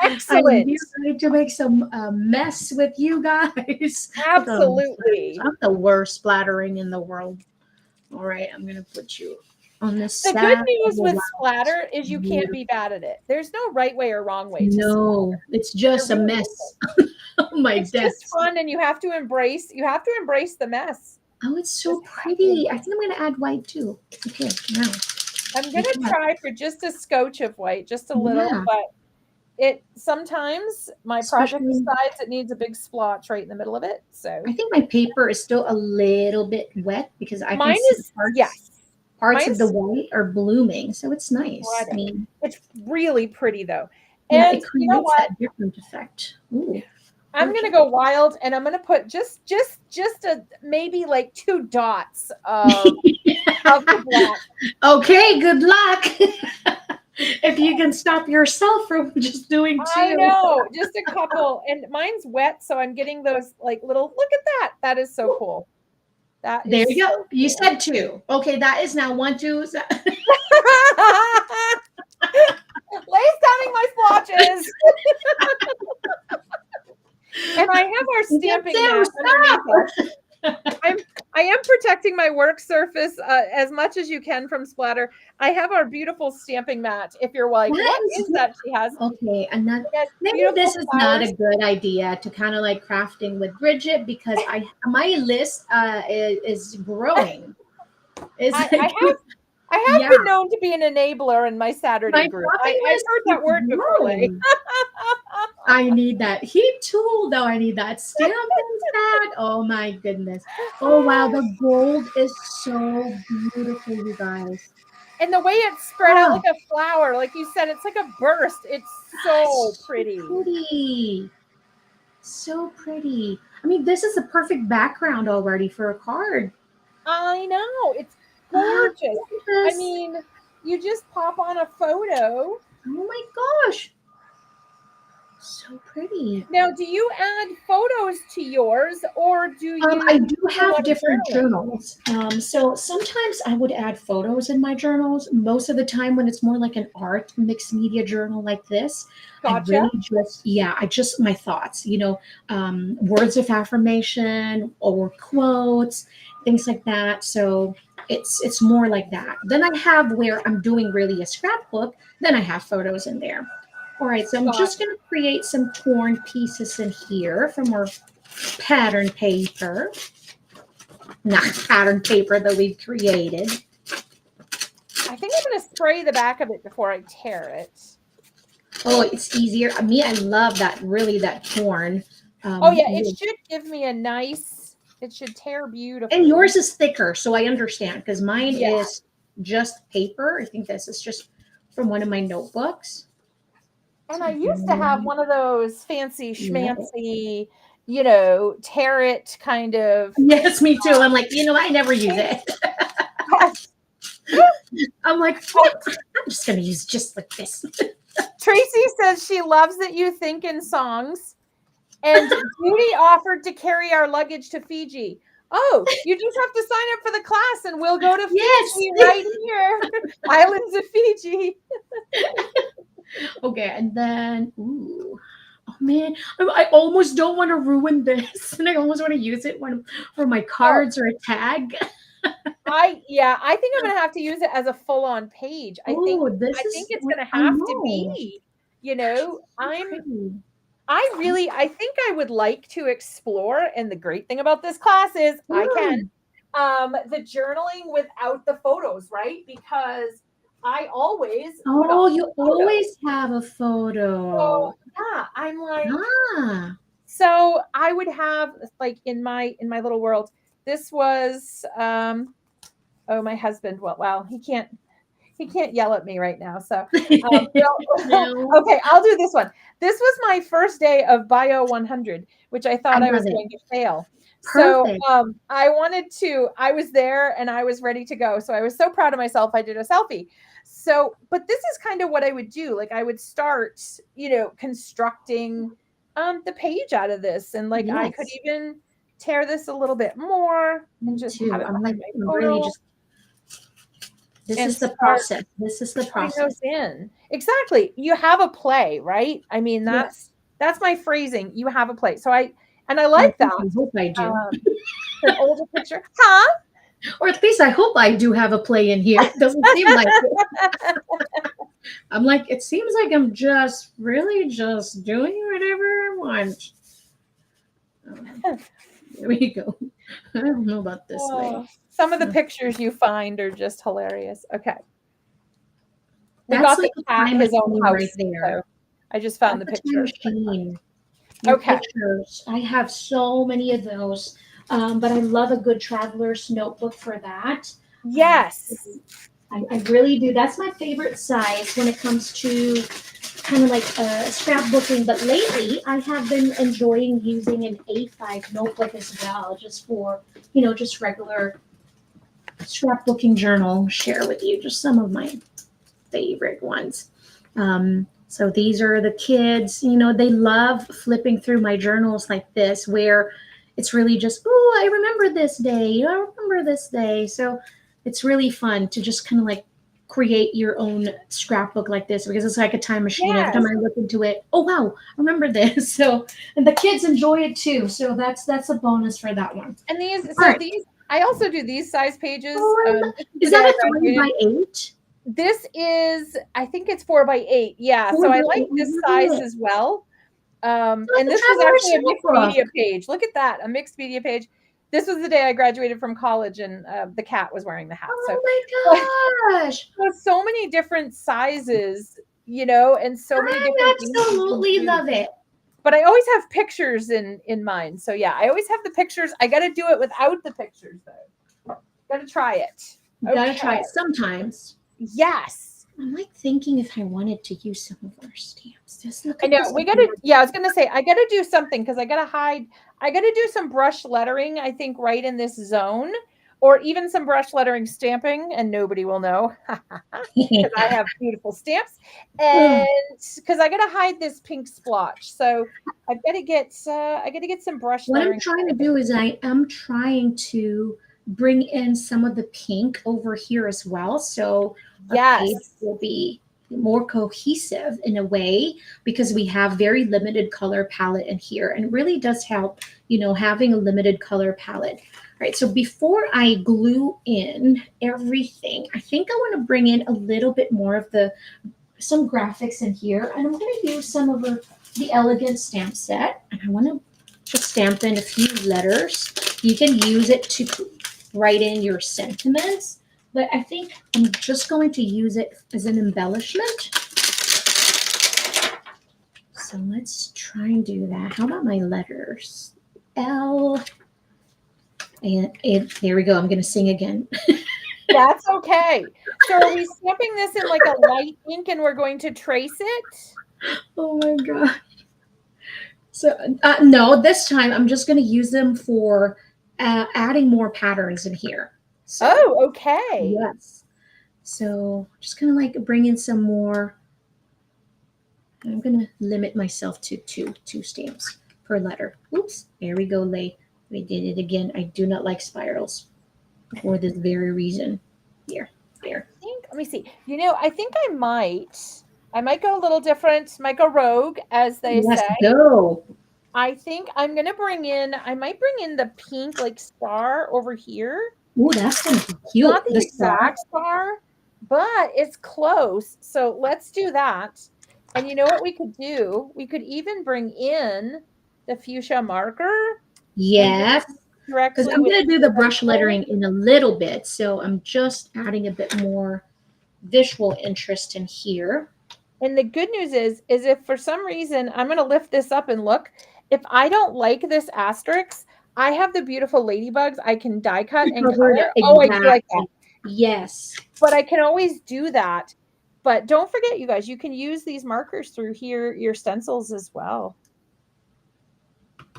am Excellent. here ready to make some mess with you guys. Look at all these splatters. Absolutely. I'm the worst splattering in the world. All right, I'm gonna put you on this The good side of news the with wow. splatter is you can't be bad at it. There's no right way or wrong way to splatter. No, it's There just a really mess. isn't. Oh my It's just desk. fun and you have to embrace the mess. Oh, it's so Just have to pretty. I embrace. think I'm gonna add white too. Okay, now I'm look gonna at that. try for just a scotch of white, just a little, Yeah, but it sometimes my project especially decides it needs a big splotch right in the middle of it. So I think my paper is still a little bit wet because I can mine see is parts yes. of the Mine's white are blooming, so it's nice. I spreading. mean, It's really pretty though. yeah, And it you know creates what? that different effect. Ooh, I'm gonna gorgeous. go wild and I'm gonna put just a maybe like 2 dots of the black. Okay, good luck. If you can stop yourself from just doing I two. know, just a couple. And mine's wet, so I'm getting those like little look at that. That is so cool. That There is you go. so You cool. said two. Okay, that is now one, two. Lay's counting my splotches. And I have our That's stamping it. mat underneath us. Stop. I am protecting my work surface as much as you can from splatter. I have our beautiful stamping mat. If you're like, That what is is that she has? okay. And not It has maybe beautiful this is not flowers. a good idea to kind of like crafting with Bridget because I my list is growing. Is I like have I have yeah, been known to be an enabler in my Saturday my group. shopping I've list heard that keeps word before, Lay. growing. I need that heat tool though. I need that stamping set. Oh my goodness. Oh wow, the gold is so beautiful, you guys. And the way it's spread out Oh, like a flower, like you said, it's like a burst. It's so it's so pretty. pretty. So pretty. I mean, this is the perfect background already for a card. I know. It's Ah, gorgeous. look at I this. mean, you just pop on a photo. Oh my gosh. So pretty. Now, do you add photos to yours or do I you do do a have lot of different journaling? journals. So sometimes I would add photos in my journals. Most of the time, when it's more like an art mixed media journal like this, I Gotcha. really just, yeah, I just my thoughts, words of affirmation or quotes, things like that. So it's more like that. Then I have where I'm doing really a scrapbook. Then I have photos in there. All right, so I'm just Gotcha. going to create some torn pieces in here from our pattern paper, not pattern paper that we've created. I think I'm going to spray the back of it before I tear it. Oh, it's easier. Me, I love that, really, that torn. Oh, yeah. It should give me a nice, it should tear And beautifully. yours is thicker, so I understand because mine Yeah. is just paper. I think this is just from one of my notebooks. And So I used to have one of those fancy yeah. schmancy, tear it kind of. Yes, me too. I'm like, I never use it. I'm like, I'm just going to use just like this. Tracy says she loves that you think in songs. And Judy offered to carry our luggage to Fiji. Oh, you just have to sign up for the class and we'll go to Yes. Fiji right here. Islands of Fiji. Okay, and then, ooh. Oh man, I almost don't want to ruin this, and I almost want to use it for my Oh, cards or a tag. I think I'm gonna have to use it as a full-on page. I think Oh, this I think is it's what gonna I have to know. be, So pretty. I think I would like to explore, and the great thing about this class is I can. Mm. the journaling without the photos, right? Because I always put Oh, on you photos. always have a So photo. yeah, I'm like, Ah, so I would have like in my little world, this was oh, my husband, well, he can't yell at me right now. So, no, okay, I'll do this one. This was my first day of Bio 100, which I I thought I love was it. going to fail. So, Perfect. I was there and I was ready to go. So I was so proud of myself. I did a selfie. So, but this is kind of what I would do. Like I would start, constructing the page out of this. And like I could Yes, even tear this a little bit more and me just have too. it I'm behind like my really photo just, this and is the start process. This is the putting those process. in. Exactly. You have a play, right? I mean, that's Yes. that's my phrasing. You have a play. So I Or at like least that. I hope I do. Um, an older picture. Huh? Or at least I hope I do have a play in here. Doesn't seem like it. I'm like, it seems like I'm just really just doing whatever I want. Um, there we go. I don't know about this lady. Oh, some of the Uh, pictures you find are just hilarious. Okay. We That's got the like a cat time his own machine right house. there. So I just found That's the a time picture. machine. Your Okay. pictures. I have so many of those. But I love a good traveler's notebook for that. Um, Yes. I really do. That's my favorite size when it comes to kind of like scrapbooking. But lately, I have been enjoying using an A5 notebook as well, just for, just regular scrapbooking journal. Share with you just some of my favorite ones. So these are the kids, they love flipping through my journals like this, where it's really just, oh, I remember this day. I remember this day. So it's really fun to just kind of like create your own scrapbook like this, because it's like a time machine. Every time Yes. I look into it, oh wow, I remember this. So, and the kids enjoy it too. So that's a bonus for that one. And All right. I also do these size pages. Oh, This is is the day that I a 3 by graduated. 8? This is, I think it's 4 by 8. Yeah. So Four I by like 8. I this love size it. as well. Like And a this was traveler's actually a mixed media notebook. page. Look at that, a mixed media page. This was the day I graduated from college, and the cat was wearing the hat. So, Oh my gosh. there's so many different sizes, and so many I different things you can absolutely do. love it. But I always have pictures in mind. So yeah, I always have the pictures. I got to do it without the pictures though. Got to try it. You gotta Okay. try it sometimes. Yes. I'm like thinking if I wanted to use some of our stamps. Just look I at know this. we gotta. Yeah, I was gonna say I gotta do something because I gotta hide. I gotta do some brush lettering. I think right in this zone, or even some brush lettering stamping, and nobody will know because I have beautiful stamps, and because I gotta hide this pink splotch. So I've got to get. I gotta get some brush What I'm lettering trying to stamping. do is I am trying to bring in some of the pink over here as well. So our page Yes. will be more cohesive in a way, because we have very limited color palette in here, and it really does help, having a limited color palette. All right, so before I glue in everything, I think I want to bring in a little bit more of some graphics in here, and I'm going to use some of the Elegant stamp set, and I want to just stamp in a few letters. You can use it to write in your sentiments, but I think I'm just going to use it as an embellishment. So let's try and do that. How about my letters? L, and there we go. I'm going to sing again. That's okay. So are we stamping this in like a light ink and we're going to trace it? Oh my god. So no, this time I'm just going to use them for adding more patterns in here. So Oh, okay. yes. So just kind of like bring in some more. I'm going to limit myself to two stamps per letter. Oops, there we go, Lhey. We did it again. I do not like spirals for this very reason. Here, there. Let me see. I think I might go a little different, might go rogue, as they Let's say. go. I think I might bring in the pink like star over here. Ooh, that's going to be cute. Not the The star. exact star, but it's close. So let's do that. And you know what we could do? We could even bring in the fuchsia marker and just Yes. because directly I'm with going to do the brush stencil. lettering in a little bit. So I'm just adding a bit more visual interest in here. And the good news is if for some reason I'm going to lift this up and look, if I don't like this asterisk, I have the beautiful ladybugs I can die cut To and cover it color. up. Oh, I do like that. Exactly. Yes. But I can always do that. But don't forget, you guys, you can use these markers through here, your stencils as well.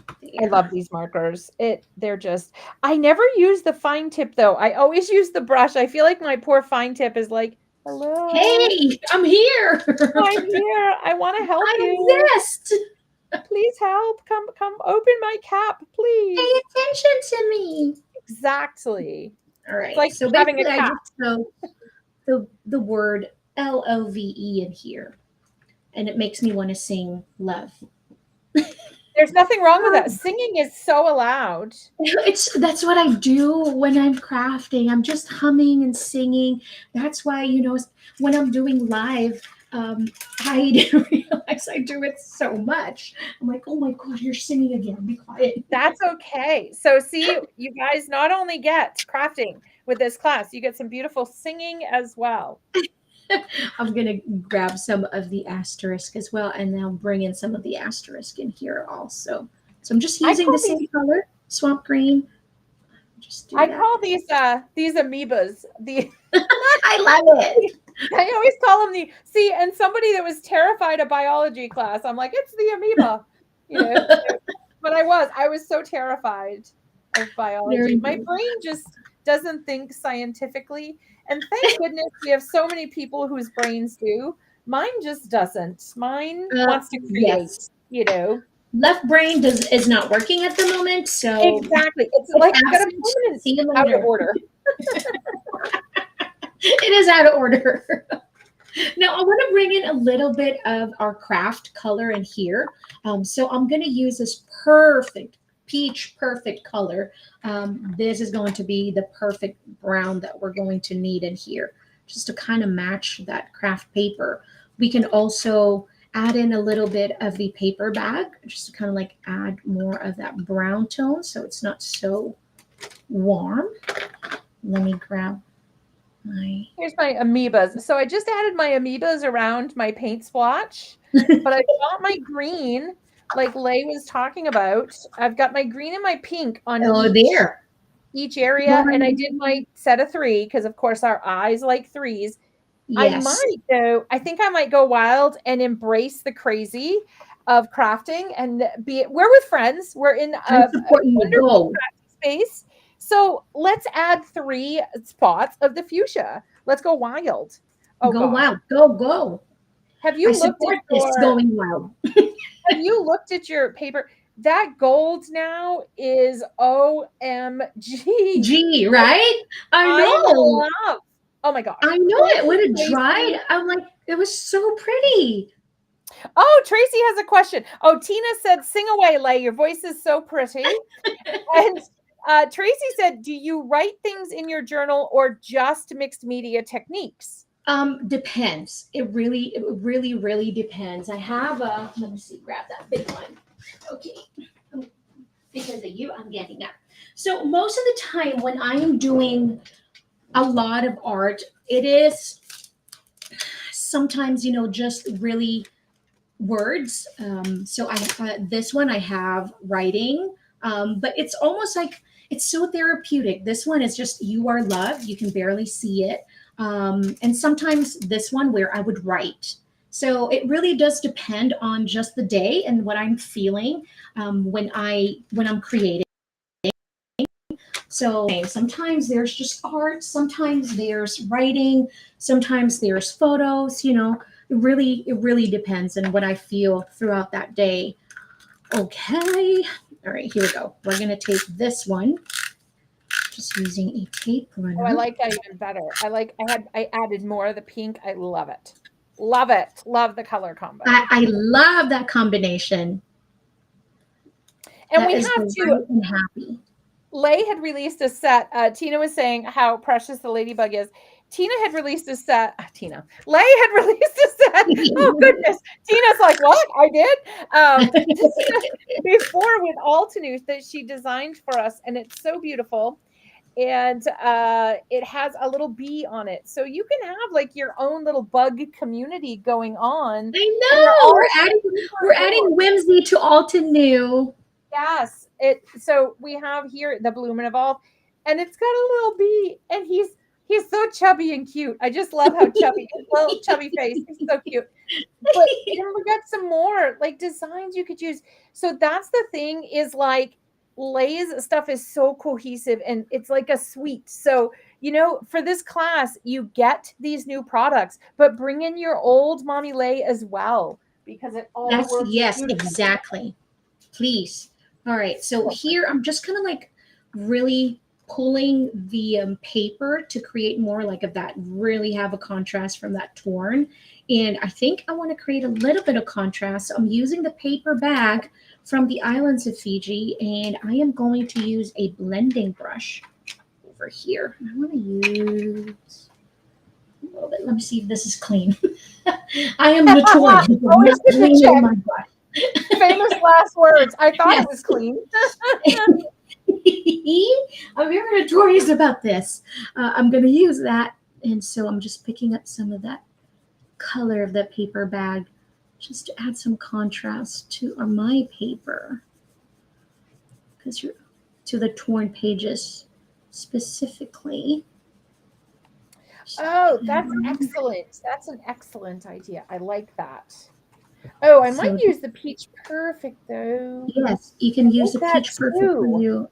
I There. love these markers. They're just, I never use the fine tip though. I always use the brush. I feel like my poor fine tip is like, hello, Hey, I'm here. I'm here. I want to help I you. exist. Please help. Come open my cap, Pay please. attention to me. Exactly. All It's right. like So having a basically, I cat. just wrote the word LOVE in here, and it makes me want to sing love. There's nothing wrong with that. Singing is so allowed. That's what I do when I'm crafting. I'm just humming and singing. That's why, when I'm doing live, I didn't realize I do it so much. I'm like, oh my god, you're singing again. Be quiet. That's okay. So see, you guys not only get crafting with this class, you get some beautiful singing as well. I'm gonna grab some of the asterisk as well, and then I'll bring in some of the asterisk in here also. So I'm just I using the call same color, swamp green. Just do I that. call these amoebas. I love it. I always call them and somebody that was terrified of biology class, I'm like, it's the amoeba, but I was so terrified of Very biology. My good. brain just doesn't think scientifically. And thank goodness we have so many people whose brains do. Mine just doesn't. Mine wants to create, Yes. you know. Left brain is not working at the moment, so Exactly. It's it's like got a absent. permanent See you out of later. order. It is out of order. Now I want to bring in a little bit of our craft color in here. So I'm going to use this perfect color. This is going to be the perfect brown that we're going to need in here, just to kind of match that craft paper. We can also add in a little bit of the paper bag, just to kind of like add more of that brown tone so it's not so warm. Let me grab my Here's my amoebas. So I just added my amoebas around my paint splotch, but I've got my green, like Lhey was talking about. I've got my green and my pink on oh there. each area, and I did my set of 3 because of course our eyes like 3s. Yes. I think I might go wild and embrace the crazy of crafting and we're with friends. We're in I'm a supporting you. wonderful Go. crafting space. So let's add 3 spots of the fuchsia. Let's go wild. Oh Go gosh. wild. Go. Have I you looked at support this going wild. your paper? That gold now is OMG. Gee, right? I I know. love. Oh my gosh. I know it. When it Tracy. dried, I'm like, it was so pretty. Oh, Tracy has a question. Oh, Tina said, sing away, Lhey. Your voice is so pretty. And Tracy said, do you write things in your journal or just mixed media techniques? Depends. It really depends. I have let me see, grab that big one. Okay. Because of you, I'm getting up. So most of the time when I am doing a lot of art, it is sometimes, just really words. So this one I have writing, but it's almost like it's so therapeutic. This one is just you are loved. You can barely see it. And sometimes this one where I would write. So it really does depend on just the day and what I'm feeling when I'm creating. So sometimes there's just art, sometimes there's writing, sometimes there's photos, it really depends on what I feel throughout that day. Okay. All right, here we go. We're going to take this one, just using a tape runner. Oh, I like that even better. I added more of the pink. I love it. Love it. Love the color combo. I love that combination. And That we is have the to. right and happy. Lhey had released a set. Tina was saying how precious the ladybug is. Tina had released a set. Lhey had released a set. Oh goodness, Tina's like, what? I did. Before with Altenew that she designed for us, and it's so beautiful. And it has a little bee on it, so you can have like your own little bug community going on. I And they're know. all We're adding whimsy to Altenew. yes. So we have here the Bloom and Evolve, and it's got a little bee, and he's so chubby and cute. I just love how chubby, his little chubby face. He's so cute. But then we got some more like designs you could use. So that's the thing is like Lhey's stuff is so cohesive and it's like a suite. So, for this class, you get these new products, but bring in your old Mommy Lhey as well because it all works. Yes, exactly. Please. All right. So here I'm just kind of like really pulling the paper to create more like of that, really have a contrast from that torn. And I think I want to create a little bit of contrast. I'm using the paper bag from the islands of Fiji, and I am going to use a blending brush over here. I want to use a little bit. Let me see if this is clean. I am notorious for Always not cleaning my brush. Famous last words. I thought it was clean. I'm very notorious about this. I'm going to use that. And so I'm just picking up some of that color of the paper bag just to add some contrast to my paper. Because you're to the torn pages specifically. Oh, that's excellent. That's an excellent idea. I like that. Oh, I might use the Peach Perfect though. Yes, you can use the Peach Perfect for you.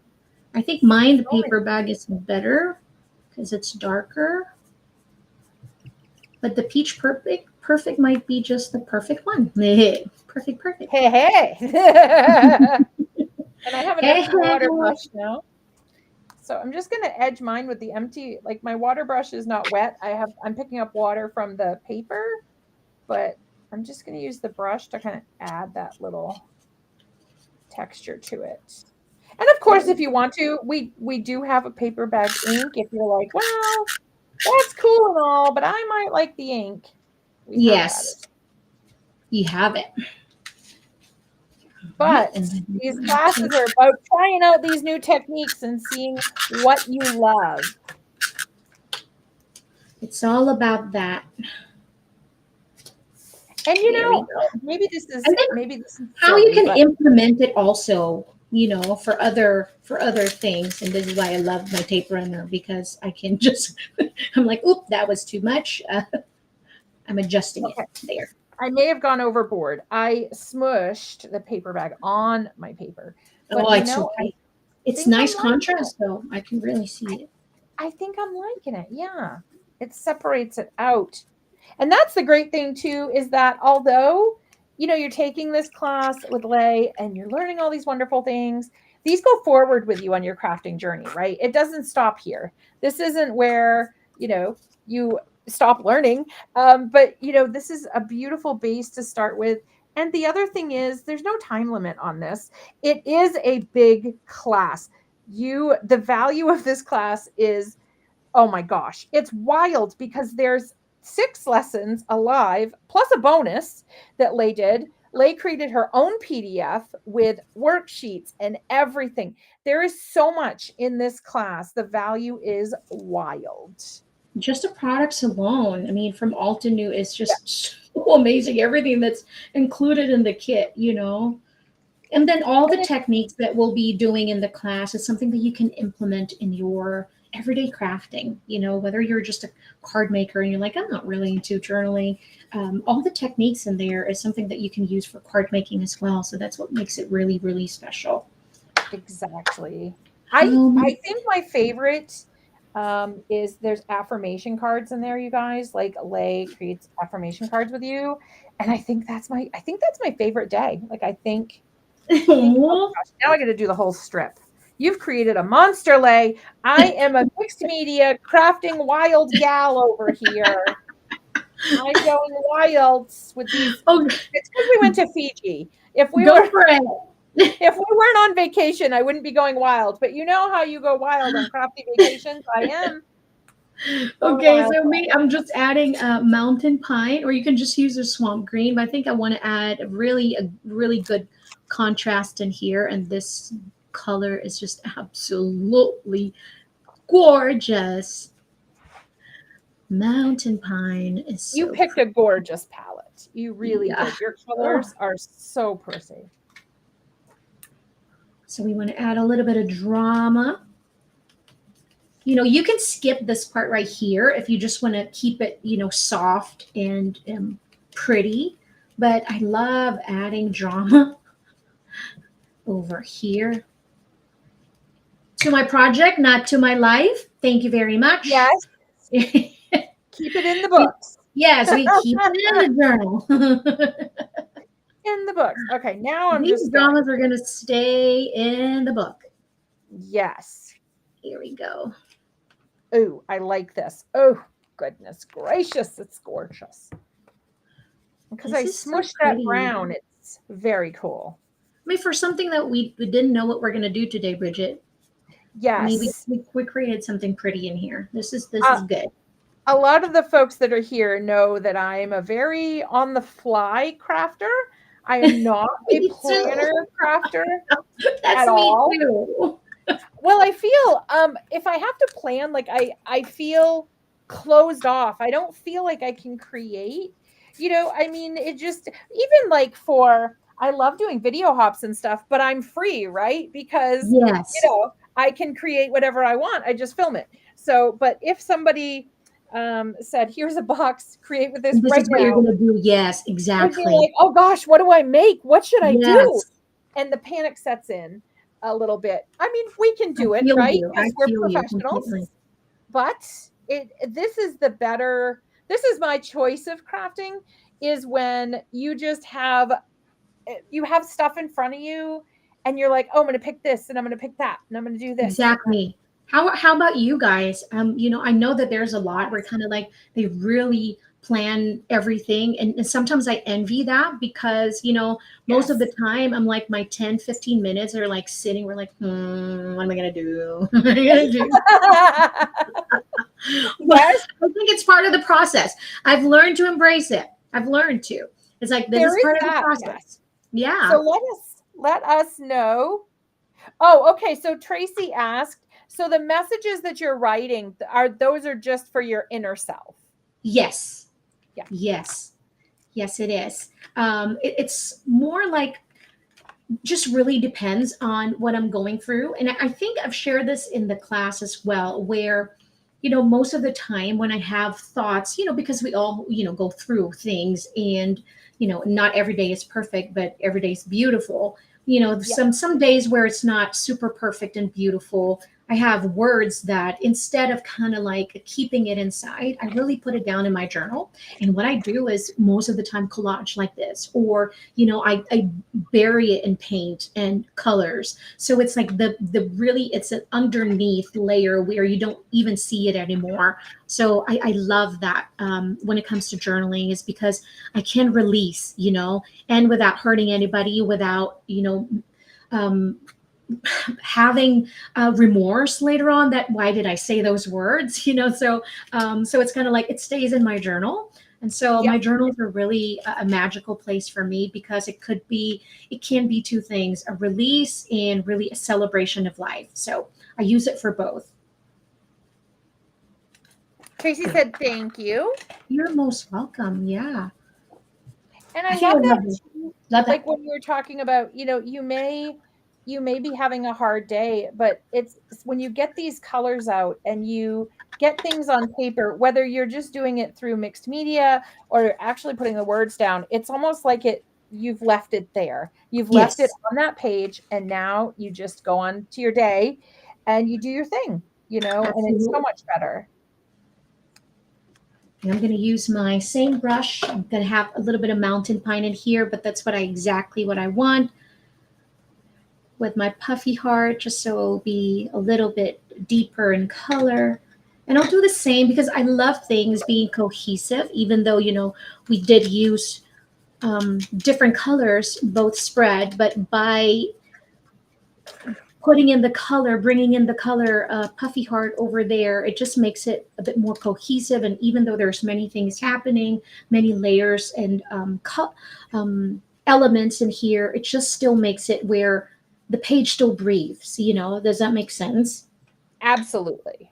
I think mine, the paper bag, is better because it's darker. But the Peach Perfect might be just the perfect one. Perfect. Hey. And I have an empty water brush now. So I'm just going to edge mine with the empty, like my water brush is not wet. I'm picking up water from the paper, but I'm just going to use the brush to kind of add that little texture to it. And of course, if you want to, we do have a paper bag ink. If you're like, well, that's cool and all, but I might like the ink. Yes, you have it. But these classes are about trying out these new techniques and seeing what you love. It's all about that. And maybe this is how you can implement it also, for other things. And this is why I love my tape runner, because I can just I'm like, oop, that was too much. I'm adjusting it there. I may have gone overboard. I smushed the paper bag on my paper. But it's okay. It's nice contrast though. I can really see it. I think I'm liking it. Yeah. It separates it out. And that's the great thing too, is that although, you're taking this class with Lhey and you're learning all these wonderful things, these go forward with you on your crafting journey, right? It doesn't stop here. This isn't where, you stop learning. But this is a beautiful base to start with. And the other thing is there's no time limit on this. It is a big class. The value of this class is, oh my gosh, it's wild because there's 6 lessons alive plus a bonus that Lhey did. Lhey created her own PDF with worksheets and everything. There is so much in this class. The value is wild. Just the products alone, I mean, from Altenew is just so amazing. Everything that's included in the kit, and then all the techniques that we'll be doing in the class is something that you can implement in your everyday crafting. Whether you're just a card maker and you're like, I'm not really into journaling, all the techniques in there is something that you can use for card making as well. So that's what makes it really, really special. Exactly. I think my favorite is there's affirmation cards in there, you guys. Like Lhey creates affirmation cards with you, and I think that's my favorite day. Like I think oh gosh, now I got to do the whole strip. You've created a monster, Lhey. I am a mixed media crafting wild gal over here. I'm going wild with these. It's because we went to Fiji. If we weren't on vacation, I wouldn't be going wild. But you know how you go wild on crafty vacations? I am. Oh, Okay, wow. so me, I'm just adding mountain pine, or you can just use a swamp green. But I think I want to add a really good contrast in here, and this color is just absolutely gorgeous. Mountain pine is You so picked a pretty. gorgeous palette. You really Yeah. did. Your Oh. colors are so pretty. So we want to add a little bit of drama. You know, you can skip this part right here if you just want to keep it, you know, soft and pretty. But I love adding drama over here to my project, not to my life. Thank you very much. Yes, keep it in the books. Yes, we keep it in the journal. In the books. Okay, now I'm These just going. dramas are going to stay in the book. Yes. Here we go. Oh, I like this. Oh, goodness gracious, it's gorgeous. Because I This is so smushed that pretty. brown, it's very cool. I mean, for something that we didn't know what we're going to do today, Bridget. I mean, Yes. we created something pretty in here. This Uh, is good. a lot of the folks that are here know that I'm a very on the fly crafter. I am not a Me too. planner crafter That's at me all. too. Well, I feel if I have to plan, like I feel closed off. I don't feel like I can create. You know, I mean, it just even like for I love doing video hops and stuff, but I'm free, right? Because Yes. I can create whatever I want. I just film it. So, but if somebody said, "Here's a box, create with this This right is what you're now," gonna do. Yes, I'd be exactly. like, "Oh gosh, what do I make? What should I do?" Yes. And the panic sets in a little bit. I mean, we can I do it, feel right? you. I Because we're feel you professionals. completely. But it this is the better this is my choice of crafting is when you have stuff in front of you and you're like, "Oh, I'm going to pick this and I'm going to pick that and I'm going to do this." Exactly. How about you guys? You know, I know that there's a lot where kind of like they really plan everything, and sometimes I envy that because, you know, most of the Yes. time I'm like my 10, 15 minutes are like sitting, we're like, what am I gonna do? What am I gonna do? But Yes, I think it's part of the process. I've learned to embrace it. I've learned to. It's like this there is is part of the that. process. Yes. Yeah. So let us know. Oh, okay. So Tracy asked, so the messages that you're writing are just for your inner self. Yes. Yeah. Yes. Yes, it is. It's more like just really depends on what I'm going through. And I think I've shared this in the class as well, where, you know, most of the time when I have thoughts, you know, because we all, you know, go through things and, you know, not every day is perfect, but every day is beautiful. You know, Yeah. some days where it's not super perfect and beautiful. I have words that instead of kind of like keeping it inside, I really put it down in my journal. And what I do is most of the time collage like this, or, you know, I bury it in paint and colors. So it's like the really it's an underneath layer where you don't even see it anymore. So I love that when it comes to journaling is because I can release, you know, and without hurting anybody, without, you know, um, having remorse later on that why did I say those words, you know. So so it's kind of like it stays in my journal, and so Yeah. my journals are really a magical place for me because it can be two things, a release and really a celebration of life. So I use it for both. Tracy said thank you. You're most welcome. Yeah, And I I think love I that love it. too. Love Like that. when you were talking about, you may be having a hard day, but it's when you get these colors out and you get things on paper, whether you're just doing it through mixed media or actually putting the words down, it's almost like you've left it there. You've left it Yes, on that page and now you just go on to your day and you do your thing, and it's so absolutely. much better. And I'm going to use my same brush. I'm going to have a little bit of mountain pine in here, but that's exactly what I want with my puffy heart, just so it'll be a little bit deeper in color. And I'll do the same because I love things being cohesive, even though, you know, we did use different colors, both spread, but by putting in the color, bringing in the color, puffy heart over there, it just makes it a bit more cohesive. And even though there's many things happening, many layers and elements in here, it just still makes it where the page still breathes. Does that make sense? Absolutely.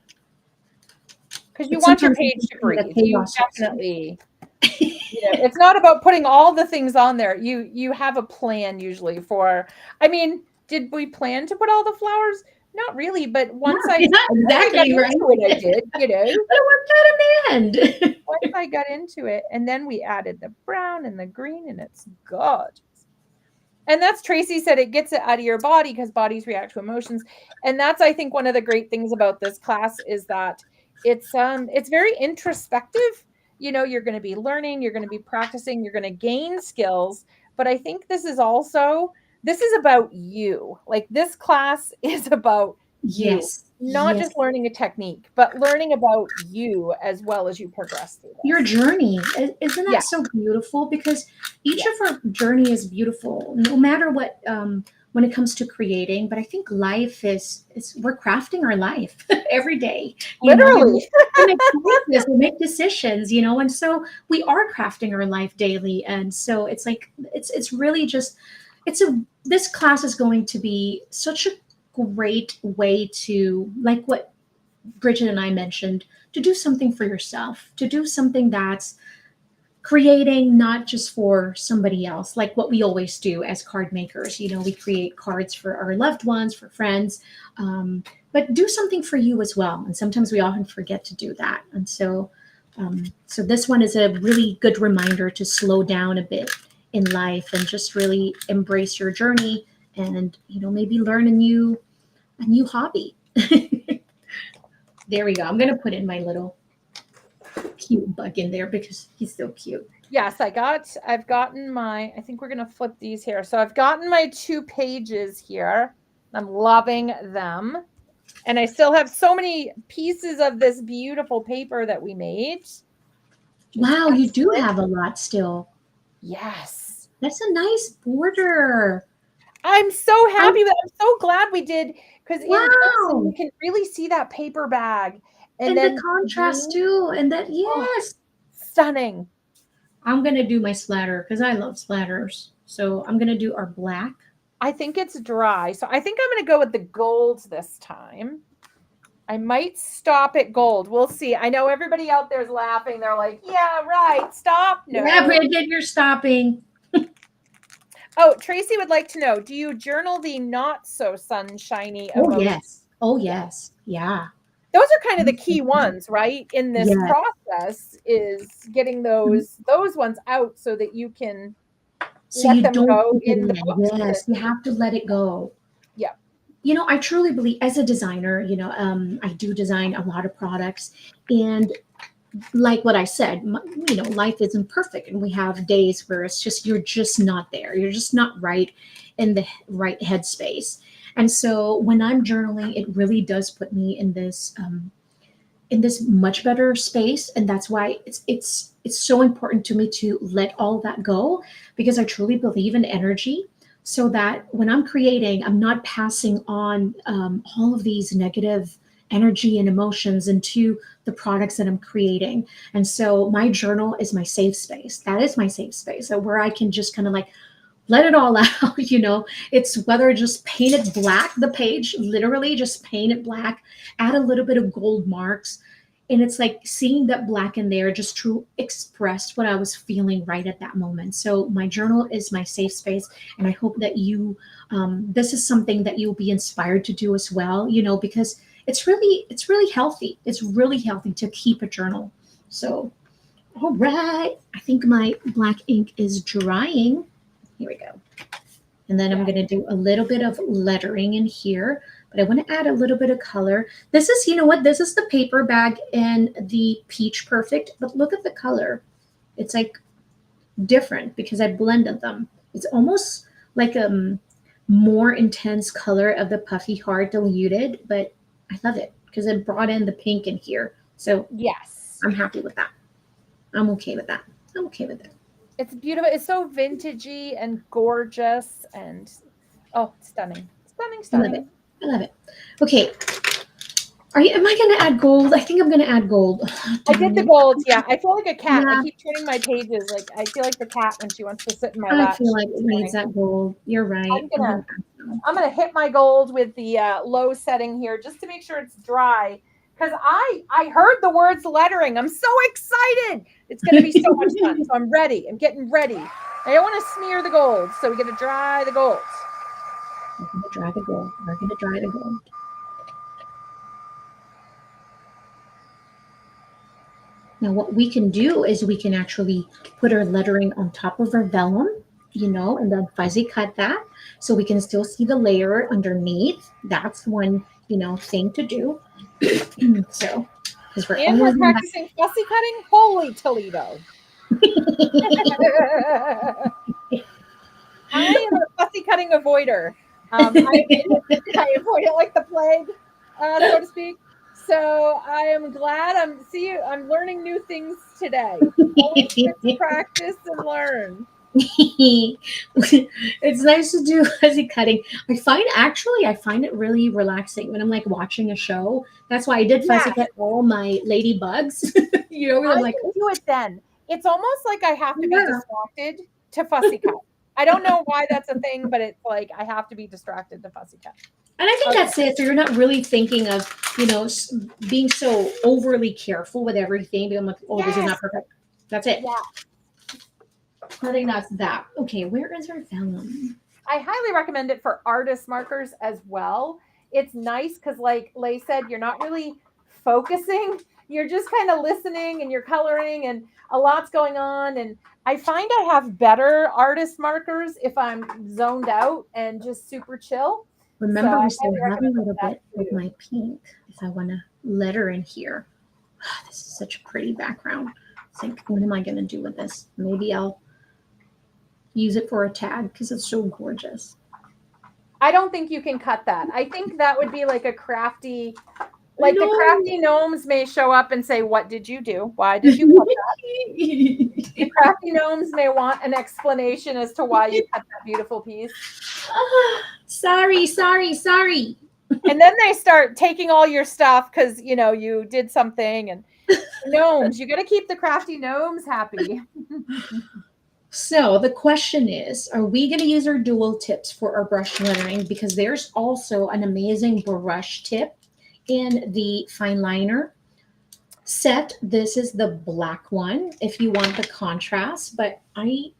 Because you But want your sometimes page to the breathe. You chaos also. definitely, it's not about putting all the things on there. You have a plan usually for, I mean, did we plan to put all the flowers? Not really, but once I Yeah, got exactly right. into it, I did, But it worked out in the end. once I got into it. And then we added the brown and the green, and it's gorgeous. And that's Tracy said it gets it out of your body because bodies react to emotions. And that's, I think, one of the great things about this class is that it's very introspective. You're going to be learning, you're going to be practicing, you're going to gain skills. But I think this is about you. Like this class is about you, Yes, not yes. just learning a technique, but learning about you as well as you progress through Your this. journey. Isn't Yeah. that so beautiful? Because each Yeah. of our journey is beautiful, no matter what, when it comes to creating. But I think life is we're crafting our life every day. Literally. We make choices, we make decisions, and so we are crafting our life daily. And so it's like it's really just this class is going to be such a great way to, like what Bridget and I mentioned, to do something for yourself, to do something that's creating not just for somebody else, like what we always do as card makers. We create cards for our loved ones, for friends, but do something for you as well. And sometimes we often forget to do that. And so this one is a really good reminder to slow down a bit in life and just really embrace your journey and maybe learn a new hobby. There we go. I'm gonna put in my little cute bug in there because he's so cute. Yes, I've gotten I think we're going to flip these here. So I've gotten my 2 pages here. I'm loving them. And I still have so many pieces of this beautiful paper that we made. Wow, you do have a lot still. Yes. That's a nice border. I'm so happy with it. I'm so glad we did, because in person Wow. you can really see that paper bag. And then the contrast too. And that, oh, yes. stunning. I'm going to do my splatter because I love splatters. So I'm going to do our black. I think it's dry. So I think I'm going to go with the gold this time. I might stop at gold. We'll see. I know everybody out there's laughing. They're like, yeah, right. Stop. No. Yeah, Bridget, you're stopping. Oh, Tracy would like to know, do you journal the not so sunshiny Oh, emotions? yes. Oh, yes. Yeah. Those are kind of the key ones, right? In this Yes. process is getting those ones out so that you can So let you them don't go keep it in the in. box. Yes, you have to let it go. Yeah. I truly believe as a designer, I do design a lot of products. And like what I said, life isn't perfect. And we have days where it's just, you're just not there. You're just not right in the right headspace. And so when I'm journaling, it really does put me in this much better space. And that's why it's so important to me to let all that go, because I truly believe in energy, so that when I'm creating, I'm not passing on all of these negative energy and emotions into the products that I'm creating. And so my journal is my safe space. That is my safe space, so where I can just kind of like let it all out. It's whether just paint it black, the page, literally just paint it black, add a little bit of gold marks. And it's like seeing that black in there just to express what I was feeling right at that moment. So my journal is my safe space. And I hope that this is something that you'll be inspired to do as well, because it's really healthy. It's really healthy to keep a journal. So, all right. I think my black ink is drying. Here we go. And then I'm going to do a little bit of lettering in here, but I want to add a little bit of color. This is, this is the paper bag in the Peach Perfect, but look at the color. It's like different because I blended them. It's almost like a more intense color of the Puffy Heart diluted, but I love it because it brought in the pink in here. So yes, I'm happy with that. I'm okay with that. I'm okay with it. It's beautiful. It's so vintagey and gorgeous and stunning. I love it. I love it. Okay. Am I going to add gold? I think I'm going to add gold. I did the Darn it. gold. Yeah, I feel like a cat. I Yeah, keep turning my pages. Like I feel like the cat when she wants to sit in my I lap. feel like it needs that gold. You're right. I'm gonna I'm gonna hit my gold with the low setting here just to make sure it's dry. Because I heard the words lettering. I'm so excited. It's gonna be so much fun. So I'm ready. I'm getting ready. I don't want to smear the gold, so we got to dry the gold. We're going to dry the gold. We're going to dry the gold. Now, what we can do is we can actually put our lettering on top of our vellum, and then fuzzy cut that so we can still see the layer underneath. That's one, thing to do. So, because we're And only we're going practicing fussy cutting. Holy Toledo. I am a fussy cutting avoider. I avoid it like the plague, so to speak. So I am glad I'm learning new things today. Always good to practice and learn. It's nice to do fuzzy cutting. I find it really relaxing when I'm like watching a show. That's why I did fuzzy Yes, cut all my ladybugs. I I'm like, can do it then. It's almost like I have to be yeah. distracted to fussy cut. I don't know why that's a thing, but it's like I have to be distracted to fussy cut. And I think Okay. that's it. So you're not really thinking of, being so overly careful with everything. Being like, oh, this is Yes. not perfect. That's it. Yeah. I think that's that. Okay, where is our vellum? I highly recommend it for artist markers as well. It's nice because, like Lhey said, you're not really focusing. You're just kind of listening and you're coloring, and a lot's going on. And I find I have better artist markers if I'm zoned out and just super chill. So Remember, I we still highly have a recommend little that bit of too. my pink if I want to letter in here. This is such a pretty background. I think, what am I going to do with this? Maybe I'll use it for a tag because it's so gorgeous. I don't think you can cut that. I think that would be like a crafty, like the crafty gnomes may show up and say, "What did you do? Why did you cut that?" The crafty gnomes may want an explanation as to why you cut that beautiful piece. Sorry. And then they start taking all your stuff because you did something. And gnomes, you got to keep the crafty gnomes happy. So the question is, are we going to use our dual tips for our brush lettering? Because there's also an amazing brush tip in the fine liner set. This is the black one if you want the contrast, but I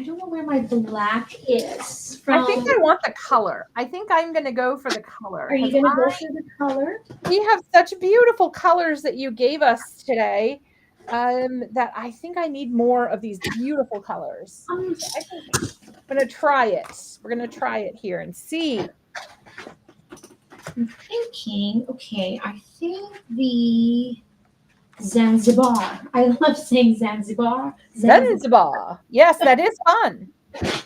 don't know where my black is I think from. I want the color. I think I'm going to go for the color. Are you going to go for the color? We have such beautiful colors that you gave us today that I think I need more of these beautiful colors. So I think I'm going to try it. We're going to try it here and see. I'm thinking, okay, I think the Zanzibar. I love saying Zanzibar. Zanzibar. Yes, that is fun. Fiji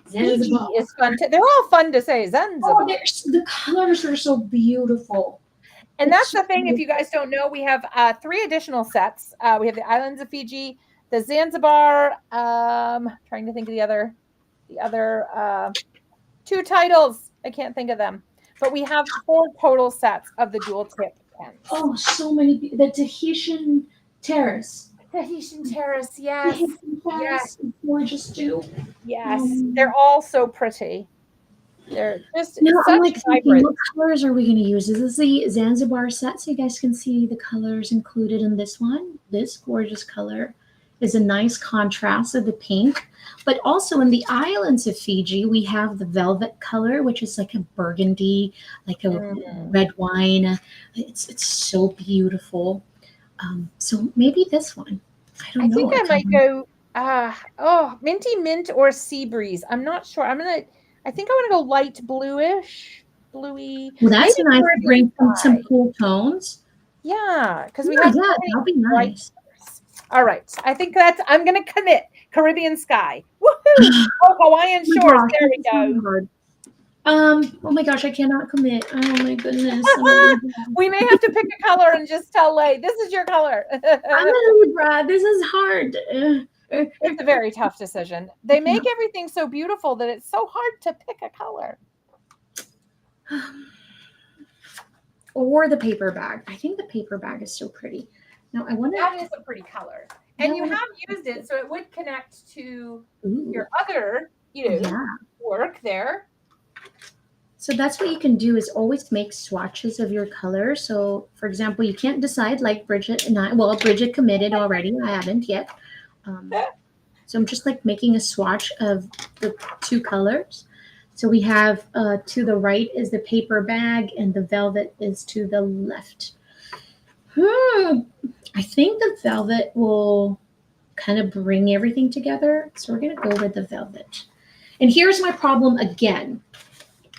Zanzibar. is fun too. They're all fun to say. Zanzibar. Oh, the colors are so beautiful. And that's the thing. If you guys don't know, we have 3 additional sets. We have the islands of Fiji, the Zanzibar. Trying to think of the other 2 titles. I can't think of them. But we have 4 total sets of the dual tip pens. Oh, so many. The Tahitian Terrace. Tahitian Terrace, yes. Yes, gorgeous too. Yes, they're all so pretty. They're just I'm like thinking, vibrant. what colors are we going to use? This is the Zanzibar set, so you guys can see the colors included in this one. This gorgeous color is a nice contrast of the pink. But also in the islands of Fiji, we have the velvet color, which is like a burgundy, like a red wine. It's so beautiful. So maybe this one. I don't know. I think I might go minty mint or sea breeze. I'm not sure. I think I want to go light bluish, bluey. Well, that's maybe nice to bring some cool tones. Yeah, because we have that'll be nice. All right. I think I'm gonna commit Caribbean sky. Woohoo! Oh, Hawaiian shores. Gosh, There we go. So oh my gosh, I cannot commit. Oh my goodness. We may have to pick a color and just tell Lhey, this is your color. I'm a Libra. This is hard. It's a very tough decision. They make everything so beautiful that it's so hard to pick a color. or the paper bag. I think the paper bag is so pretty. Now I want That to. is a pretty color. And you have used it, so it would connect to your other, Yeah. work there. So that's what you can do is always make swatches of your color. So for example, you can't decide like Bridget and I. Well, Bridget committed already. I haven't yet. So I'm just like making a swatch of the two colors. So we have to the right is the paper bag and the velvet is to the left. I think the velvet will kind of bring everything together. So we're going to go with the velvet. And here's my problem again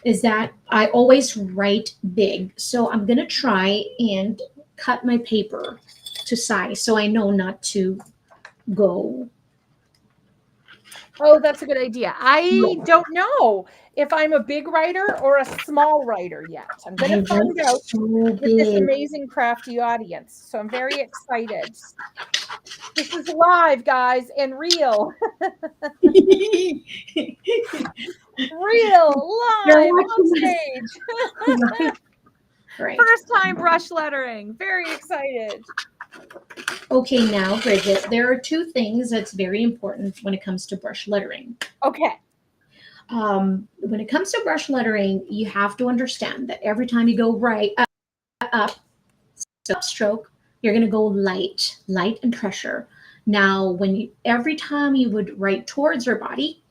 is that I always write big. So I'm going to try and cut my paper to size so I know not to go. Oh, that's a good idea. I don't know if I'm a big writer or a small writer yet. I'm going to find out So with this big. amazing crafty audience. So I'm very excited. This is live, guys, and real. Real, live, on stage. Right. First time brush lettering. Very excited. Okay, now, Bridget, there are two things that's very important when it comes to brush lettering. Okay. When it comes to brush lettering, you have to understand that every time you go right up, stroke, you're going to go light and pressure. Now, every time you would write towards your body,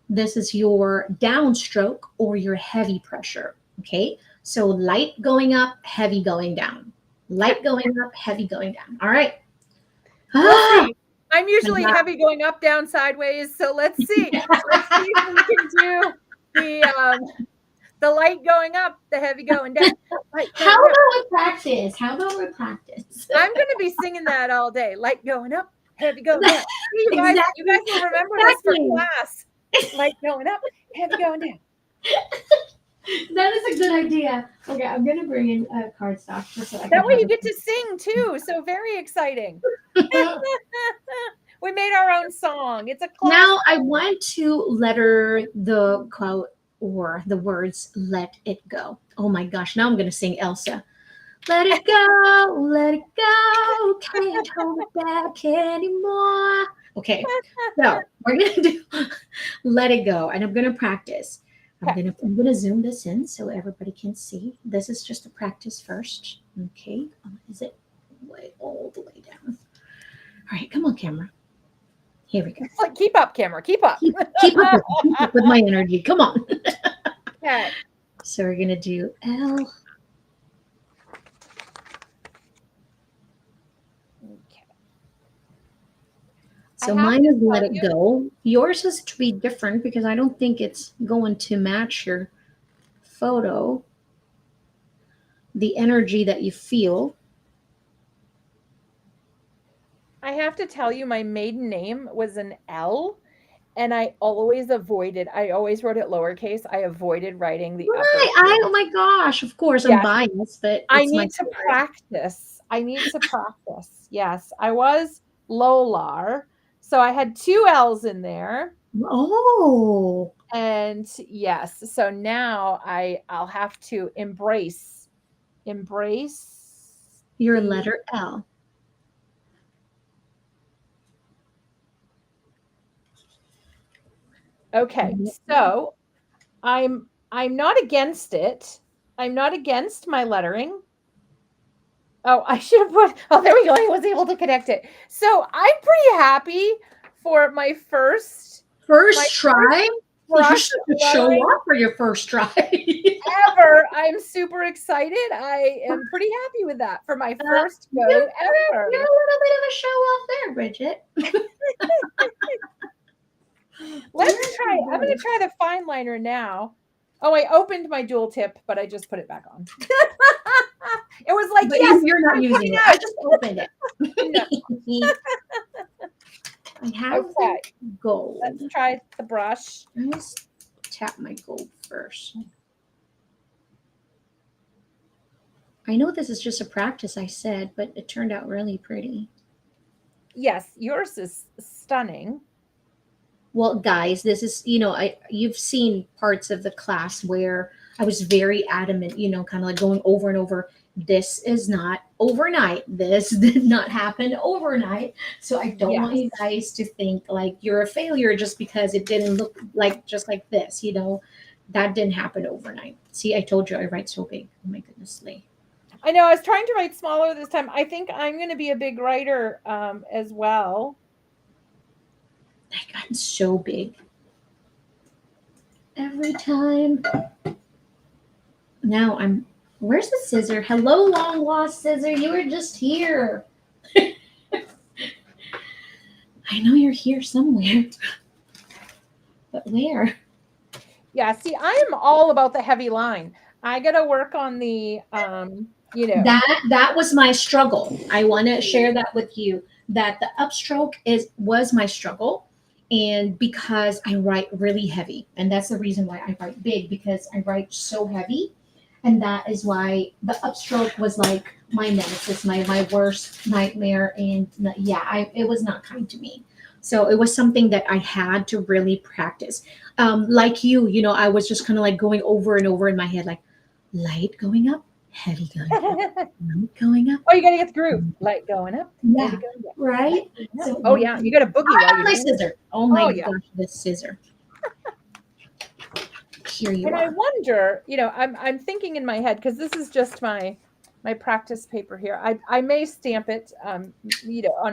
this is your downstroke or your heavy pressure. Okay, so light going up, heavy going down. Light going up, heavy going down. All right. We'll see. I'm usually heavy going up, down, sideways. So let's see. Let's see if we can do the light going up, the heavy going down. How about we practice? I'm going to be singing that all day. Light going up, heavy going down. You guys will remember this for class. Light going up, heavy going down. That is a good idea. Okay, I'm going to bring in a cardstock. That way you get to sing too. So very exciting. We made our own song. It's a class. Now I want to letter the quote or the words "Let it go." Oh my gosh! Now I'm going to sing Elsa. Let it go, can't hold it back anymore. Okay, so we're going to do "Let It Go," and I'm going to practice. I'm gonna zoom this in so everybody can see. This is just a practice first. Okay, is it way all the way down? All right, come on, camera. Here we go. Keep up, camera. Keep up. Keep up with my energy. Come on. Okay. So we're gonna do L. So mine is Let It Go. Yours is to be different because I don't think it's going to match your photo. The energy that you feel. I have to tell you, my maiden name was an L, and I always wrote it lowercase. I avoided writing the upper. Oh my gosh, of course, I'm biased, but I need to practice. Yes, I was Lolar. So I had two L's in there. Oh. And yes, so now I'll have to embrace your letter L. Okay, so I'm not against it. I'm not against my lettering. Oh, I should have put, oh, there we go. I was able to connect it. So I'm pretty happy for my first try. You should show up for your first try. Ever. I'm super excited. I am pretty happy with that for my first go ever. You're a little bit of a show off there, Bridget. Let's try. I'm going to try the fine liner now. Oh, I opened my dual tip, but I just put it back on. It was like, but yes, you're not using it. I just opened it. No. I have gold. Let's try the brush. Let's tap my gold first. I know this is just a practice, I said, but it turned out really pretty. Yes, yours is stunning. Well, guys, this is, you've seen parts of the class where I was very adamant, kind of like going over and over. This is not overnight. This did not happen overnight. So I don't want you Yes. guys to think like you're a failure just because it didn't look like just like this, that didn't happen overnight. See, I told you I write so big. Oh my goodness, Lee. I know I was trying to write smaller this time. I think I'm going to be a big writer as well. I've gotten so big every time. Now where's the scissor? Hello, long lost scissor. You were just here. I know you're here somewhere. But where? Yeah, see, I am all about the heavy line. I got to work on the, That was my struggle. I want to share that with you. That the upstroke was my struggle, and because I write really heavy, and that's the reason why I write big, because I write so heavy, and that is why the upstroke was like my nemesis, my worst nightmare, and yeah, it was not kind to me. So it was something that I had to really practice. Like I was just kind of like going over and over in my head, like light going up, heavy going down, oh, light going up. you got to get the groove. Light going up, heavy Yeah, going down. right. Light going up. So Oh, yeah, you got to boogie while I you're have my doing it. scissor. Oh Oh, my yeah. gosh, this scissor. Here you And I are. wonder, I'm thinking in my head, because this is just my practice paper here. I may stamp it, on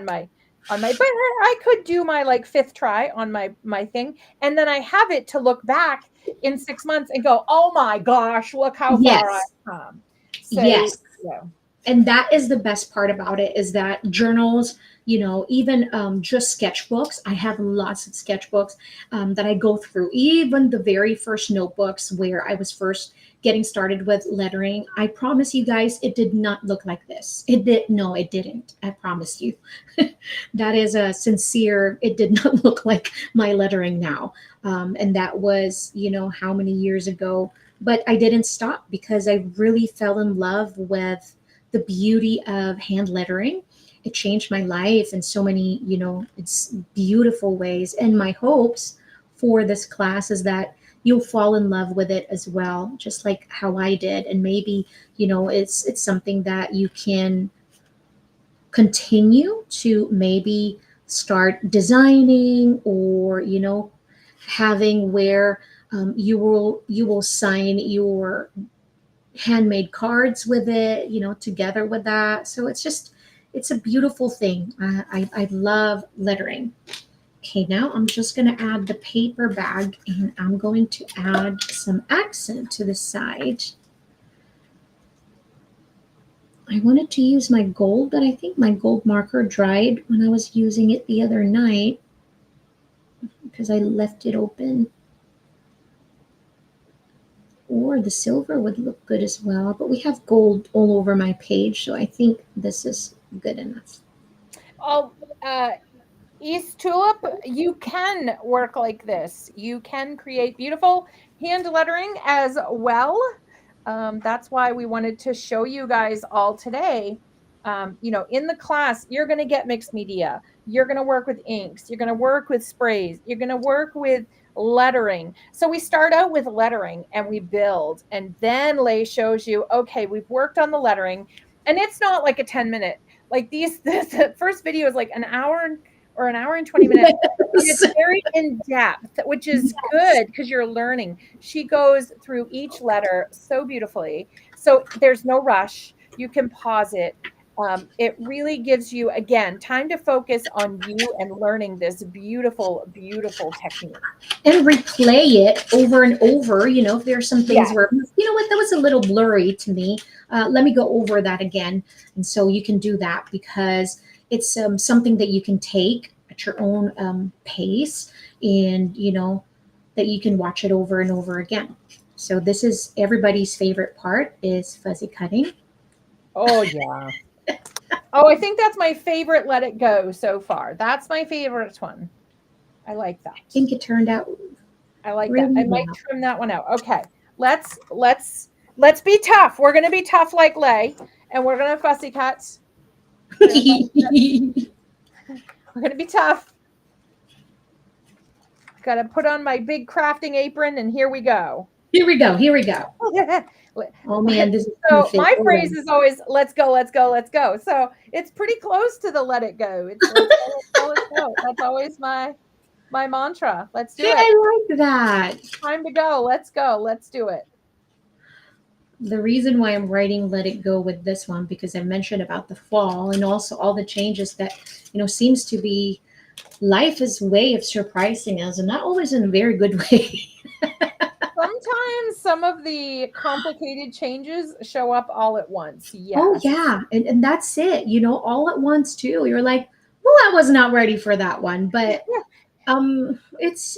my, but I could do my like fifth try on my thing, and then I have it to look back in 6 months and go, oh my gosh, look how far I've Yes, come. So yes. yeah, And that is the best part about it, is that journals, even just sketchbooks. I have lots of sketchbooks that I go through. Even the very first notebooks where I was first getting started with lettering, I promise you guys, it did not look like this. It did. No, it didn't. I promise you. That is a sincere, it did not look like my lettering now. And that was, how many years ago. But I didn't stop because I really fell in love with the beauty of hand lettering. It changed my life in so many, it's beautiful ways. And my hopes for this class is that you'll fall in love with it as well, just like how I did. And maybe, it's something that you can continue to maybe start designing, or having where you will sign your handmade cards with it, together with that. So it's a beautiful thing. I love lettering. Okay, now I'm just going to add the paper bag, and I'm going to add some accent to the side. I wanted to use my gold, but I think my gold marker dried when I was using it the other night because I left it open. Or the silver would look good as well, but we have gold all over my page, so I think this is good enough. oh, East Tulip, you can work like this. You can create beautiful hand lettering as well. That's why we wanted to show you guys all today. In the class, you're going to get mixed media. You're going to work with inks. You're going to work with sprays. You're going to work with lettering. So we start out with lettering and we build. And then Lhey shows you, okay, we've worked on the lettering. And it's not like a 10-minute. Like this first video is like an hour or an hour and 20 minutes. And it's very in depth, which is good because you're learning. She goes through each letter so beautifully. So there's no rush. You can pause it. It really gives you, again, time to focus on you and learning this beautiful, beautiful technique. And replay it over and over. If there are some things Yes. where, what, that was a little blurry to me. Let me go over that again. And so you can do that because it's something that you can take at your own pace, and, that you can watch it over and over again. So this is everybody's favorite part, is fuzzy cutting. Oh, yeah. Oh, I think that's my favorite Let It Go so far. That's my favorite one. I like that. I think it turned out I like really that. I might well. trim that one out. Okay. Let's be tough. We're gonna be tough like Lhey, and we're gonna fussy cut. We're gonna be tough. Gotta put on my big crafting apron, and here we go. Here we go. Here we go. Oh man, this is So perfect. my Hold phrase on. is always "Let's go, let's go, let's go." So it's pretty close to the "Let it go." It's "Let's go, let's go, let's go." That's always my mantra. Let's do Hey, it. I like that. Time to go. Let's go. Let's do it. The reason why I'm writing Let It Go with this one, because I mentioned about the fall and also all the changes that, seems to be life is way of surprising us and not always in a very good way. Sometimes some of the complicated changes show up all at once. Oh Yes. yeah, and that's it. All at once too. You're like, well, I was not ready for that one, but it's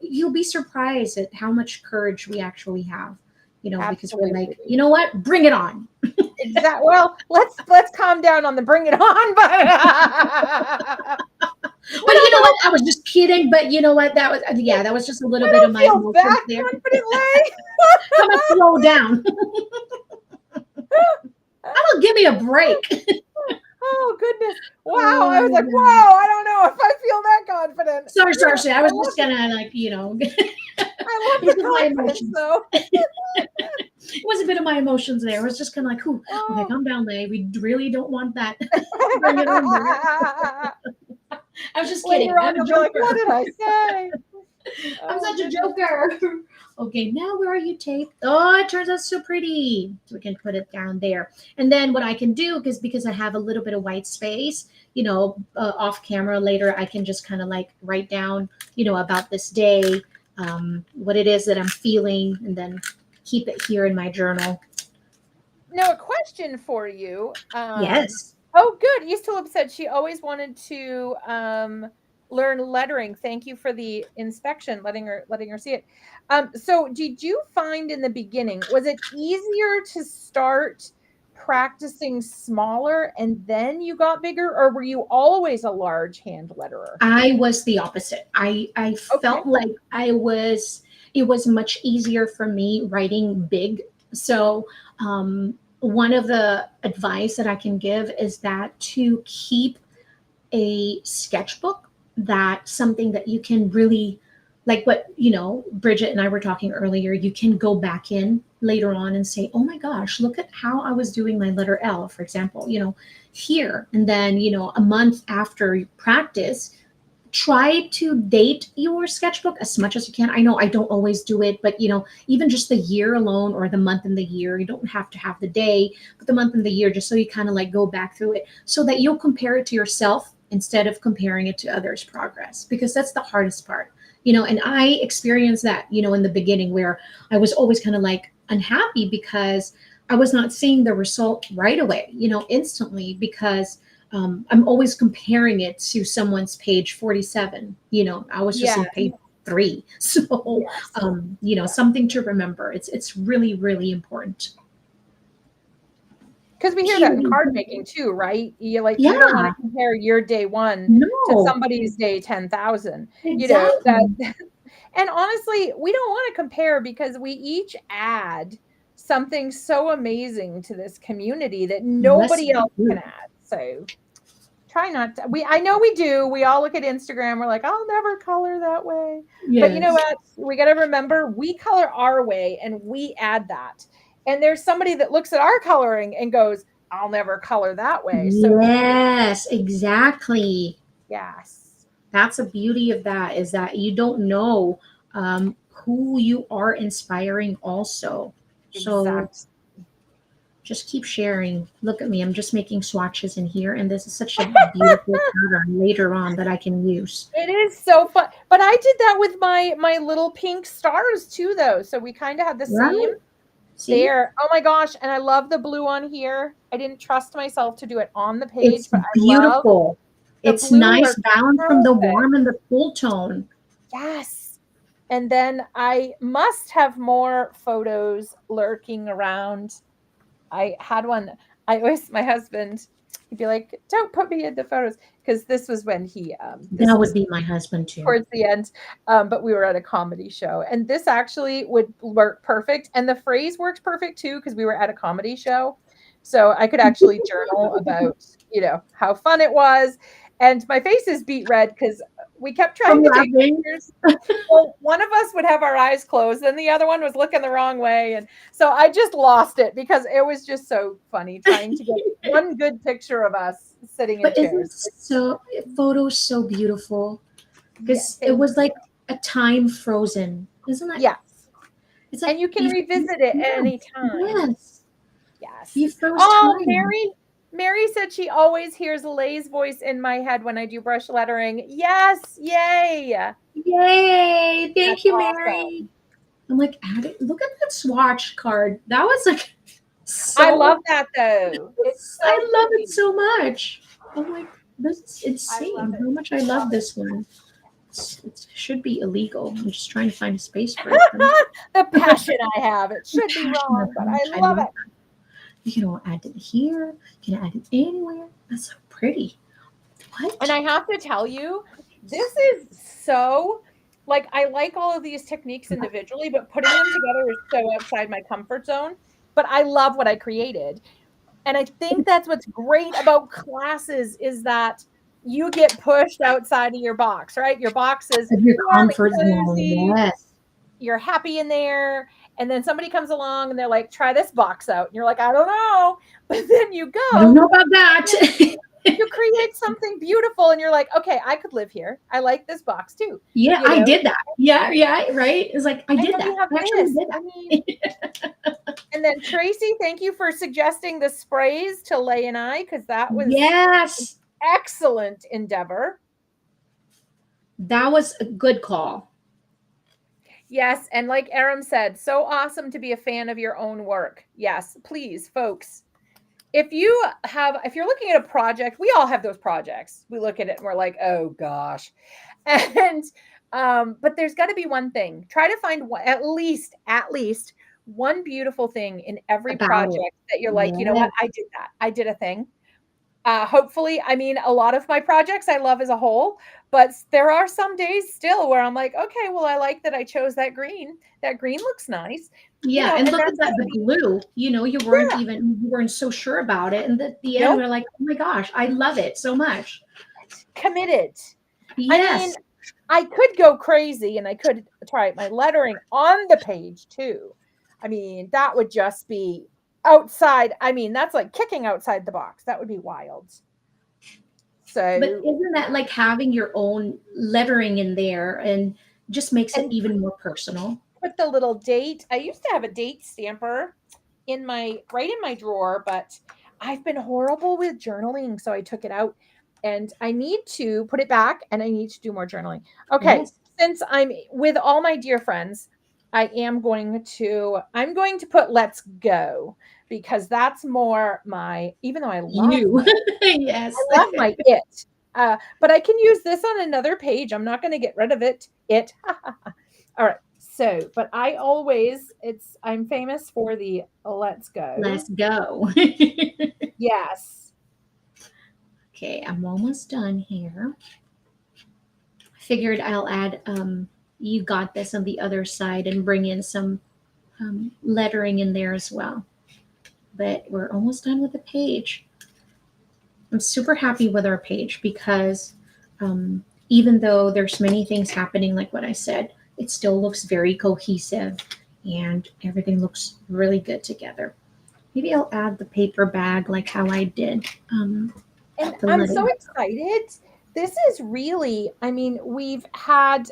you'll be surprised at how much courage we actually have. Because we're like, Absolutely. you know what, bring it on. Exactly. Well, let's calm down on the bring it on, but But you know what? I was just kidding. But you know what? That was yeah, that was just a little I bit of don't my feel emotions that there. confidently. Come on, slow down. Oh, give me a break. Oh goodness! Wow, I was Oh, like, whoa! I don't know if I feel that confident. sorry, Yeah, sorry, sorry. I was just gonna like, I it love was the just my confidence emotions. though. It was a bit of my emotions there. It was just kind of like, "Ooh, okay, Oh. calm down, Lay. We really don't want that. Bring it on there." I was just kidding. Later on, I'm a you'll be like, "What joker. did I say?" I'm Oh such a goodness! joker. Okay, now where are you tape? Oh, it turns out so pretty. So we can put it down there. And then what I can do, because I have a little bit of white space, off camera later, I can just kind of like write down, about this day, what it is that I'm feeling, and then keep it here in my journal. Now, a question for you. Yes. Oh, good. East Tulip said she always wanted to learn lettering. Thank you for the inspection, letting her see it. So, did you find in the beginning was it easier to start practicing smaller and then you got bigger, or were you always a large hand letterer? I was the opposite. I Okay. felt like it was much easier for me writing big. So one of the advice that I can give is that to keep a sketchbook, that something that you can really, like what Bridget and I were talking earlier, you can go back in later on and say, oh my gosh, look at how I was doing my letter L, for example, here. And then a month after you practice, try to date your sketchbook as much as you can. I know I don't always do it, but even just the year alone, or the month and the year, you don't have to have the day, but the month and the year, just so you kind of like go back through it so that you'll compare it to yourself instead of comparing it to others' progress, because that's the hardest part. And I experienced that, in the beginning, where I was always kind of like unhappy because I was not seeing the result right away, instantly, because I'm always comparing it to someone's page 47. I was just Yeah. in page 3. So, Yes. something to remember. It's really, really important. Because we hear that in Period. card making too, right? You don't want Yeah. to compare your day one to No. somebody's day 10,000. That Exactly. and honestly, we don't want to compare because we each add something so amazing to this community that Yes, nobody we else can do. add. So try not to I know we do. We all look at Instagram, we're like, I'll never color that way. But you know Yes. what? We got to remember we color our way and we add that. And there's somebody that looks at our coloring and goes, I'll never color that way. So Yes, exactly. yes. That's the beauty of that, is that you don't know who you are inspiring also. So Exactly. just keep sharing. Look at me. I'm just making swatches in here, and this is such a beautiful pattern later on that I can use. It is so fun. But I did that with my little pink stars too though. So we kind of had the same Right? See? there. Oh my gosh, and I love the blue on here. I didn't trust myself to do it on the page, It's but I love beautiful. the It's blue nice works balance from the perfect. warm and the cool tone. Yes. And then I must have more photos lurking around. I had one. I always, my husband, he'd be like, don't put me in the photos. Because this was when this That would was be my husband too. towards the end. But we were at a comedy show. And this actually would work perfect. And the phrase worked perfect too, because we were at a comedy show. So I could actually journal about, how fun it was. And my face is beet red because We kept trying From to take laughing. pictures. Well, one of us would have our eyes closed, and the other one was looking the wrong way. And so I just lost it because it was just so funny trying to get one good picture of us sitting in But isn't chairs. so photos so beautiful? Yeah, Because it thank was you. like a time frozen, isn't it? Yes. It's like And you can revisit it at any time. yes, Yes. you froze Oh, time. Mary said she always hears Lhey's voice in my head when I do brush lettering. Yes, yay. Yay! That's Thank you, Mary. awesome. I'm like, look at that swatch card. That was like I so. love that though. It's I so love it pretty. so much. I'm like, this is I love insane. it. How much I Love love it. this one. It should be illegal. I'm just trying to find a space for it. The passion I have. It The should be passion of wrong, how but I much I love love it. that. You can add it here. You can add it anywhere. That's so pretty. What? And I have to tell you, this is so like I like all of these techniques individually, but putting them together is so outside my comfort zone. But I love what I created. And I think that's what's great about classes is that you get pushed outside of your box, right? Your box is Of your warm comfort and zone. cozy. Yes. You're happy in there. And then somebody comes along and they're like, try this box out. And you're like, I don't know. But then you I don't go, know about that. you create something beautiful and you're like, okay, I could live here. I like this box too. Yeah, You I know, did that. Yeah, yeah, right. It's like I I did know that. you have I actually this. did I mean, that. and then Tracy, thank you for suggesting the sprays to Lhey and I, because that was Yes. excellent endeavor. That was a good call. Yes, and like Aram said, so awesome to be a fan of your own work. Yes, please, folks. If you're looking at a project, we all have those projects. We look at it and we're like, oh gosh. And but there's got to be one thing. Try to find at least one beautiful thing in every About it. project that you're like, you know Yeah. what, I did that. I did a thing. Hopefully, I mean, a lot of my projects I love as a whole, but there are some days still where I'm like, okay, well, I like that I chose that green. That green looks nice, Yeah. And and look at that's that, the blue. yeah, You weren't so sure about it. And at the end, nope, we're like, oh my gosh, I love it so much. committed. I mean, Yes. I could go crazy and I could try my lettering on the page too. I mean, that would just be outside. I mean, that's like kicking outside the box. That would be wild. But So, isn't that like having your own lettering in there and just makes it and even more personal? put the little date. I used to have a date stamper right in my drawer, but I've been horrible with journaling, so I took it out and I need to put it back and I need to do more journaling. Okay, Yes. since I'm with all my dear friends, I'm going to put let's go because that's more my even though You. Yes. I love my it. But I can use this on another page. I'm not going to get rid of it. All right. So, but I'm famous for the let's go. Let's go. Yes. Okay, I'm almost done here. I figured I'll add you got this on the other side and bring in some lettering in there as well. But we're almost done with the page. I'm super happy with our page because even though there's many things happening, like what I said, it still looks very cohesive and everything looks really good together. Maybe I'll add the paper bag like how I did. And The I'm little so excited. This is really, I mean, we've had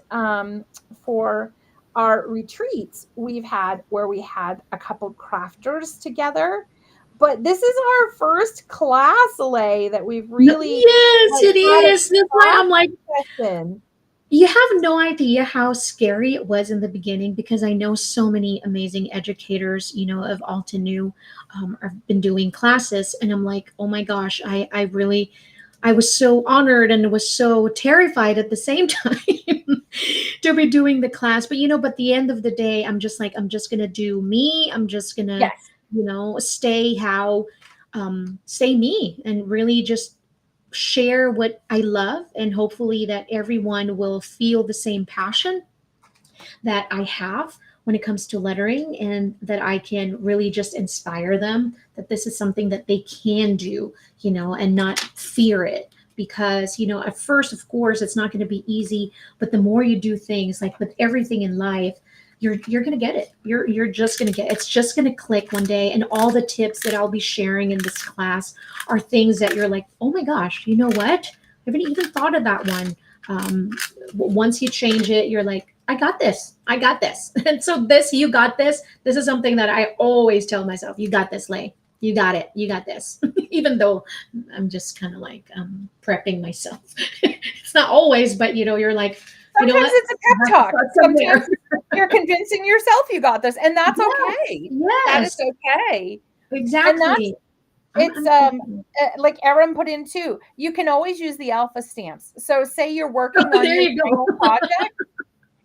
for our retreats, we've had where we had a couple crafters together, but this is our first class Lay that we've No, really yes, like it had a is. That's why I'm like, craft session. you have no idea how scary it was in the beginning because I know so many amazing educators, of Altenew have been doing classes, and I'm like, oh my gosh, I was so honored and was so terrified at the same time to be doing the class. But the end of the day, I'm just like, I'm just gonna do me. I'm just gonna, Yes. stay me and really just share what I love, and hopefully that everyone will feel the same passion that I have when it comes to lettering, and that I can really just inspire them that this is something that they can do, and not fear it. because, at first, of course, it's not going to be easy, but the more you do things, like with everything in life, you're going to get it. You're just going to get, it's just going to click one day. And all the tips that I'll be sharing in this class are things that you're like, oh my gosh, you know what? I haven't even thought of that one. Once you change it, you're like, I got this. I got this. And so you got this. This is something that I always tell myself, you got this, Lhey. You got it. You got this. Even though I'm just kind of like prepping myself. It's not always, but you're like, sometimes it's a pep talk. Sometimes you're convincing yourself you got this, and that's okay. Yes. That is okay. Exactly. And like Erin put in too, you can always use the alpha stamps. So say you're working on your project,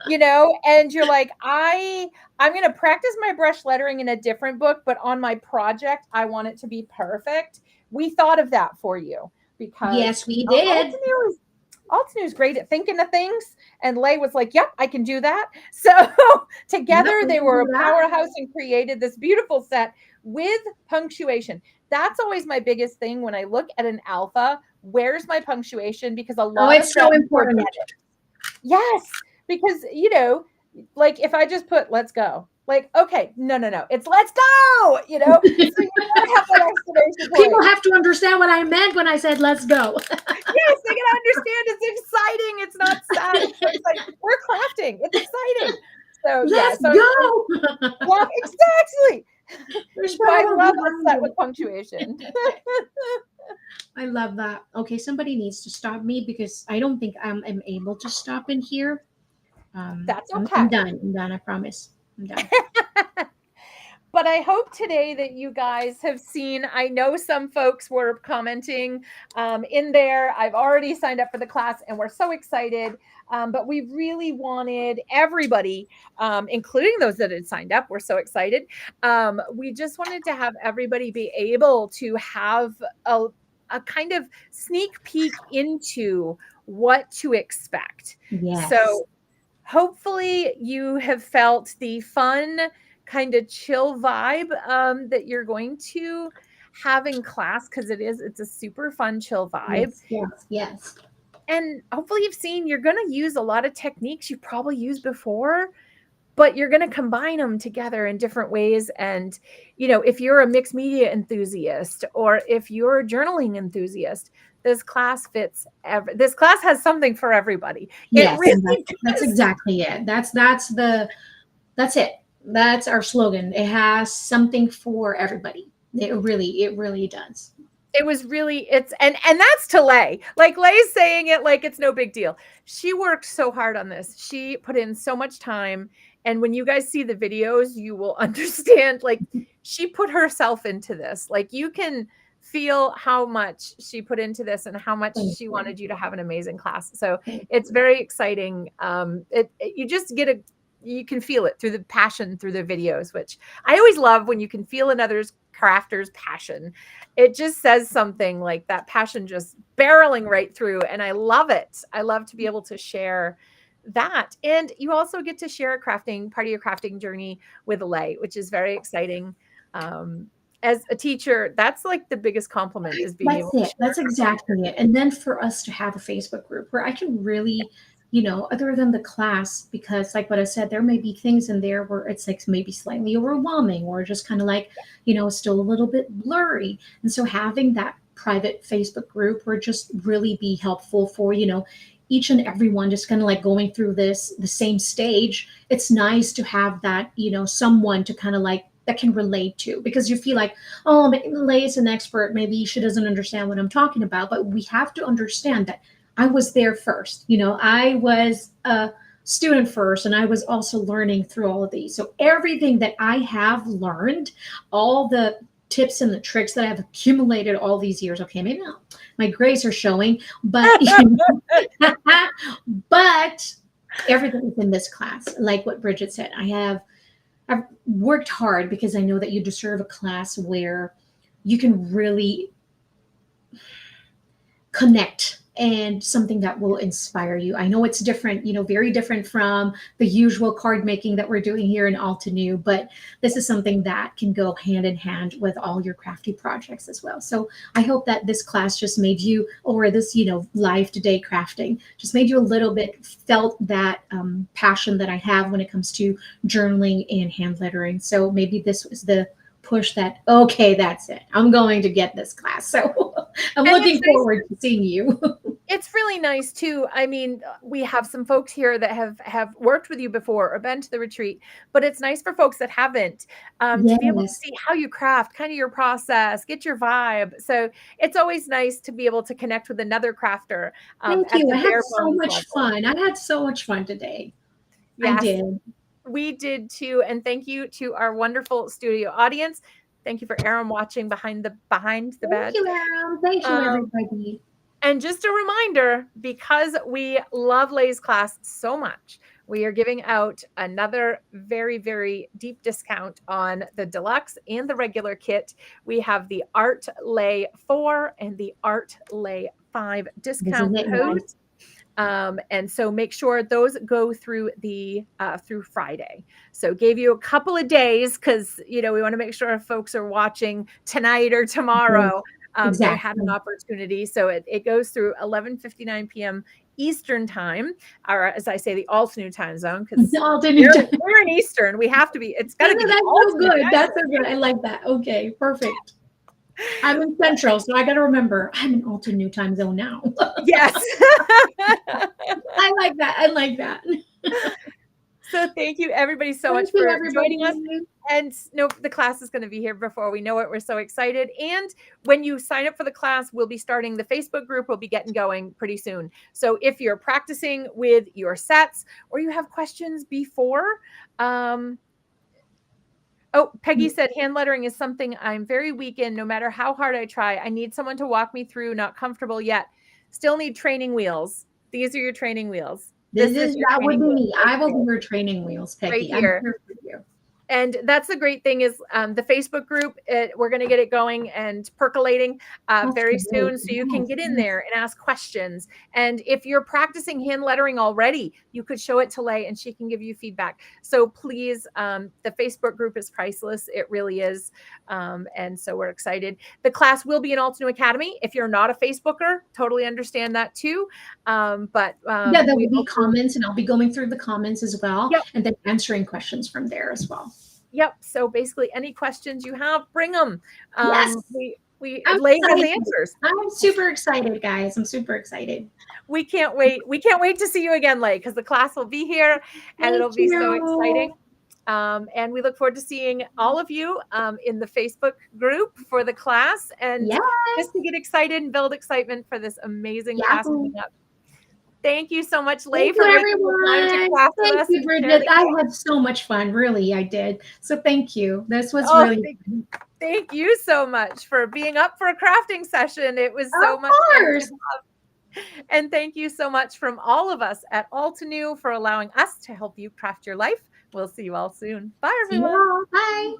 and you're like, I'm going to practice my brush lettering in a different book, but on my project, I want it to be perfect. We thought of that for you because yes, we did. Altenew is great at thinking of things. And Lhey was like, yep, I can do that. So together they were a powerhouse and created this beautiful set with punctuation. That's always my biggest thing when I look at an alpha. Where's my punctuation? Because a lot it's so important. Yes, because like if I just put "let's go," like okay, no, it's "let's go." So you gotta have that exclamation point. People have to understand what I meant when I said "let's go." Yes, they gotta understand. It's exciting. It's not sad. It's like we're crafting. It's exciting. So let's go. Yeah, exactly. So I love that with punctuation. I love that. Okay, somebody needs to stop me because I don't think I'm able to stop in here. That's okay. I'm done. I'm done. I promise. I'm done. But I hope today that you guys have seen, I know some folks were commenting in there. I've already signed up for the class and we're so excited. But we really wanted everybody, including those that had signed up, we're so excited. We just wanted to have everybody be able to have a kind of sneak peek into what to expect. Yes. So hopefully you have felt the fun, kind of chill vibe that you're going to have in class, because it's a super fun, chill vibe. Yes. And hopefully you've seen you're going to use a lot of techniques you've probably used before, but you're going to combine them together in different ways. And, if you're a mixed media enthusiast or if you're a journaling enthusiast, this class fits. This class has something for everybody. Yes, that's exactly it. That's it. That's our slogan. It has something for everybody. It really does. It was really, and that's to Lhey. Like Lhey's saying it like it's no big deal. She worked so hard on this. She put in so much time. And when you guys see the videos, you will understand, like she put herself into this. Like you can feel how much she put into this and how much she wanted you to have an amazing class. So it's very exciting. You just you can feel it through the passion, through the videos, which I always love when you can feel another's crafter's passion. It just says something, like that passion just barreling right through. And I love it. I love to be able to share that. And you also get to share a part of your crafting journey with Lhey, which is very exciting. As a teacher, that's like the biggest compliment, is being able to share. That's exactly it. And then for us to have a Facebook group where I can really, other than the class, because like what I said, there may be things in there where it's like maybe slightly overwhelming or just kind of like, still a little bit blurry. And so having that private Facebook group would just really be helpful for, each and everyone just kind of like going through the same stage. It's nice to have that, someone to kind of like that can relate to, because you feel like, oh, Lhey is an expert. Maybe she doesn't understand what I'm talking about. But we have to understand that I was there first. I was a student first, and I was also learning through all of these. So everything that I have learned, all the tips and the tricks that I've accumulated all these years. Okay, maybe not my grades are showing, but but everything is in this class. Like what Bridget said, I've worked hard because I know that you deserve a class where you can really connect and something that will inspire you. I know it's different, very different from the usual card making that we're doing here in Altenew, but this is something that can go hand in hand with all your crafty projects as well. So I hope that this class just made you, or this, live today crafting, just made you a little bit felt that passion that I have when it comes to journaling and hand lettering. So maybe this was the push that, okay, that's it. I'm going to get this class. So I'm looking forward to seeing you. It's really nice too. I mean, we have some folks here that have worked with you before or been to the retreat, but it's nice for folks that haven't to be able to see how you craft, kind of your process, get your vibe. So it's always nice to be able to connect with another crafter. Thank you. I had so much fun. I had so much fun today. Yes, I did. We did too. And thank you to our wonderful studio audience. Thank you for Aaron watching behind the bed. Thank you, Aaron. Thank you, everybody. And just a reminder, because we love Lhey's class so much, we are giving out another very, very deep discount on the deluxe and the regular kit. We have the Art Lhey 4 and the Art Lhey 5 discount codes. And so make sure those go through through Friday. So gave you a couple of days because we want to make sure folks are watching tonight or tomorrow. They had an opportunity. So it goes through 11:59 p.m. Eastern time, or as I say, the Altenew time zone, because we're in Eastern. We have to be. It's got to be. That's so good. That's so good. I like that. Okay, perfect. I'm in Central, so I got to remember I'm in Altenew time zone now. Yes. I like that. I like that. So thank you everybody so much for joining us. And the class is going to be here before we know it. We're so excited. And when you sign up for the class, we'll be starting the Facebook group. We'll be getting going pretty soon. So if you're practicing with your sets or you have questions before, Peggy said hand lettering is something I'm very weak in. No matter how hard I try, I need someone to walk me through. Not comfortable yet. Still need training wheels. These are your training wheels. That would be me. I will be your training wheels, Peggy. Right here. I'm here for you. And that's the great thing is the Facebook group, we're going to get it going and percolating very soon. So you can get in there and ask questions. And if you're practicing hand lettering already, you could show it to Lhey and she can give you feedback. So please, the Facebook group is priceless. It really is. And so we're excited. The class will be in Altenew Academy. If you're not a Facebooker, totally understand that too. Yeah, there will be comments and I'll be going through the comments as well. Yep. And then answering questions from there as well. Yep. So basically any questions you have, bring them. Yes. Lhey has answers. I'm super excited, guys. I'm super excited. We can't wait. We can't wait to see you again, Lhey, because the class will be here and it'll be so exciting. And we look forward to seeing all of you in the Facebook group for the class and just to get excited and build excitement for this amazing class coming up. Thank you so much, Lhey, for making the time to class with us. Thank you, Bridget. I had so much fun. Really, I did. So thank you. This was really fun. Thank you so much for being up for a crafting session. It was so much fun. And thank you so much from all of us at Altenew for allowing us to help you craft your life. We'll see you all soon. Bye, everyone. Bye.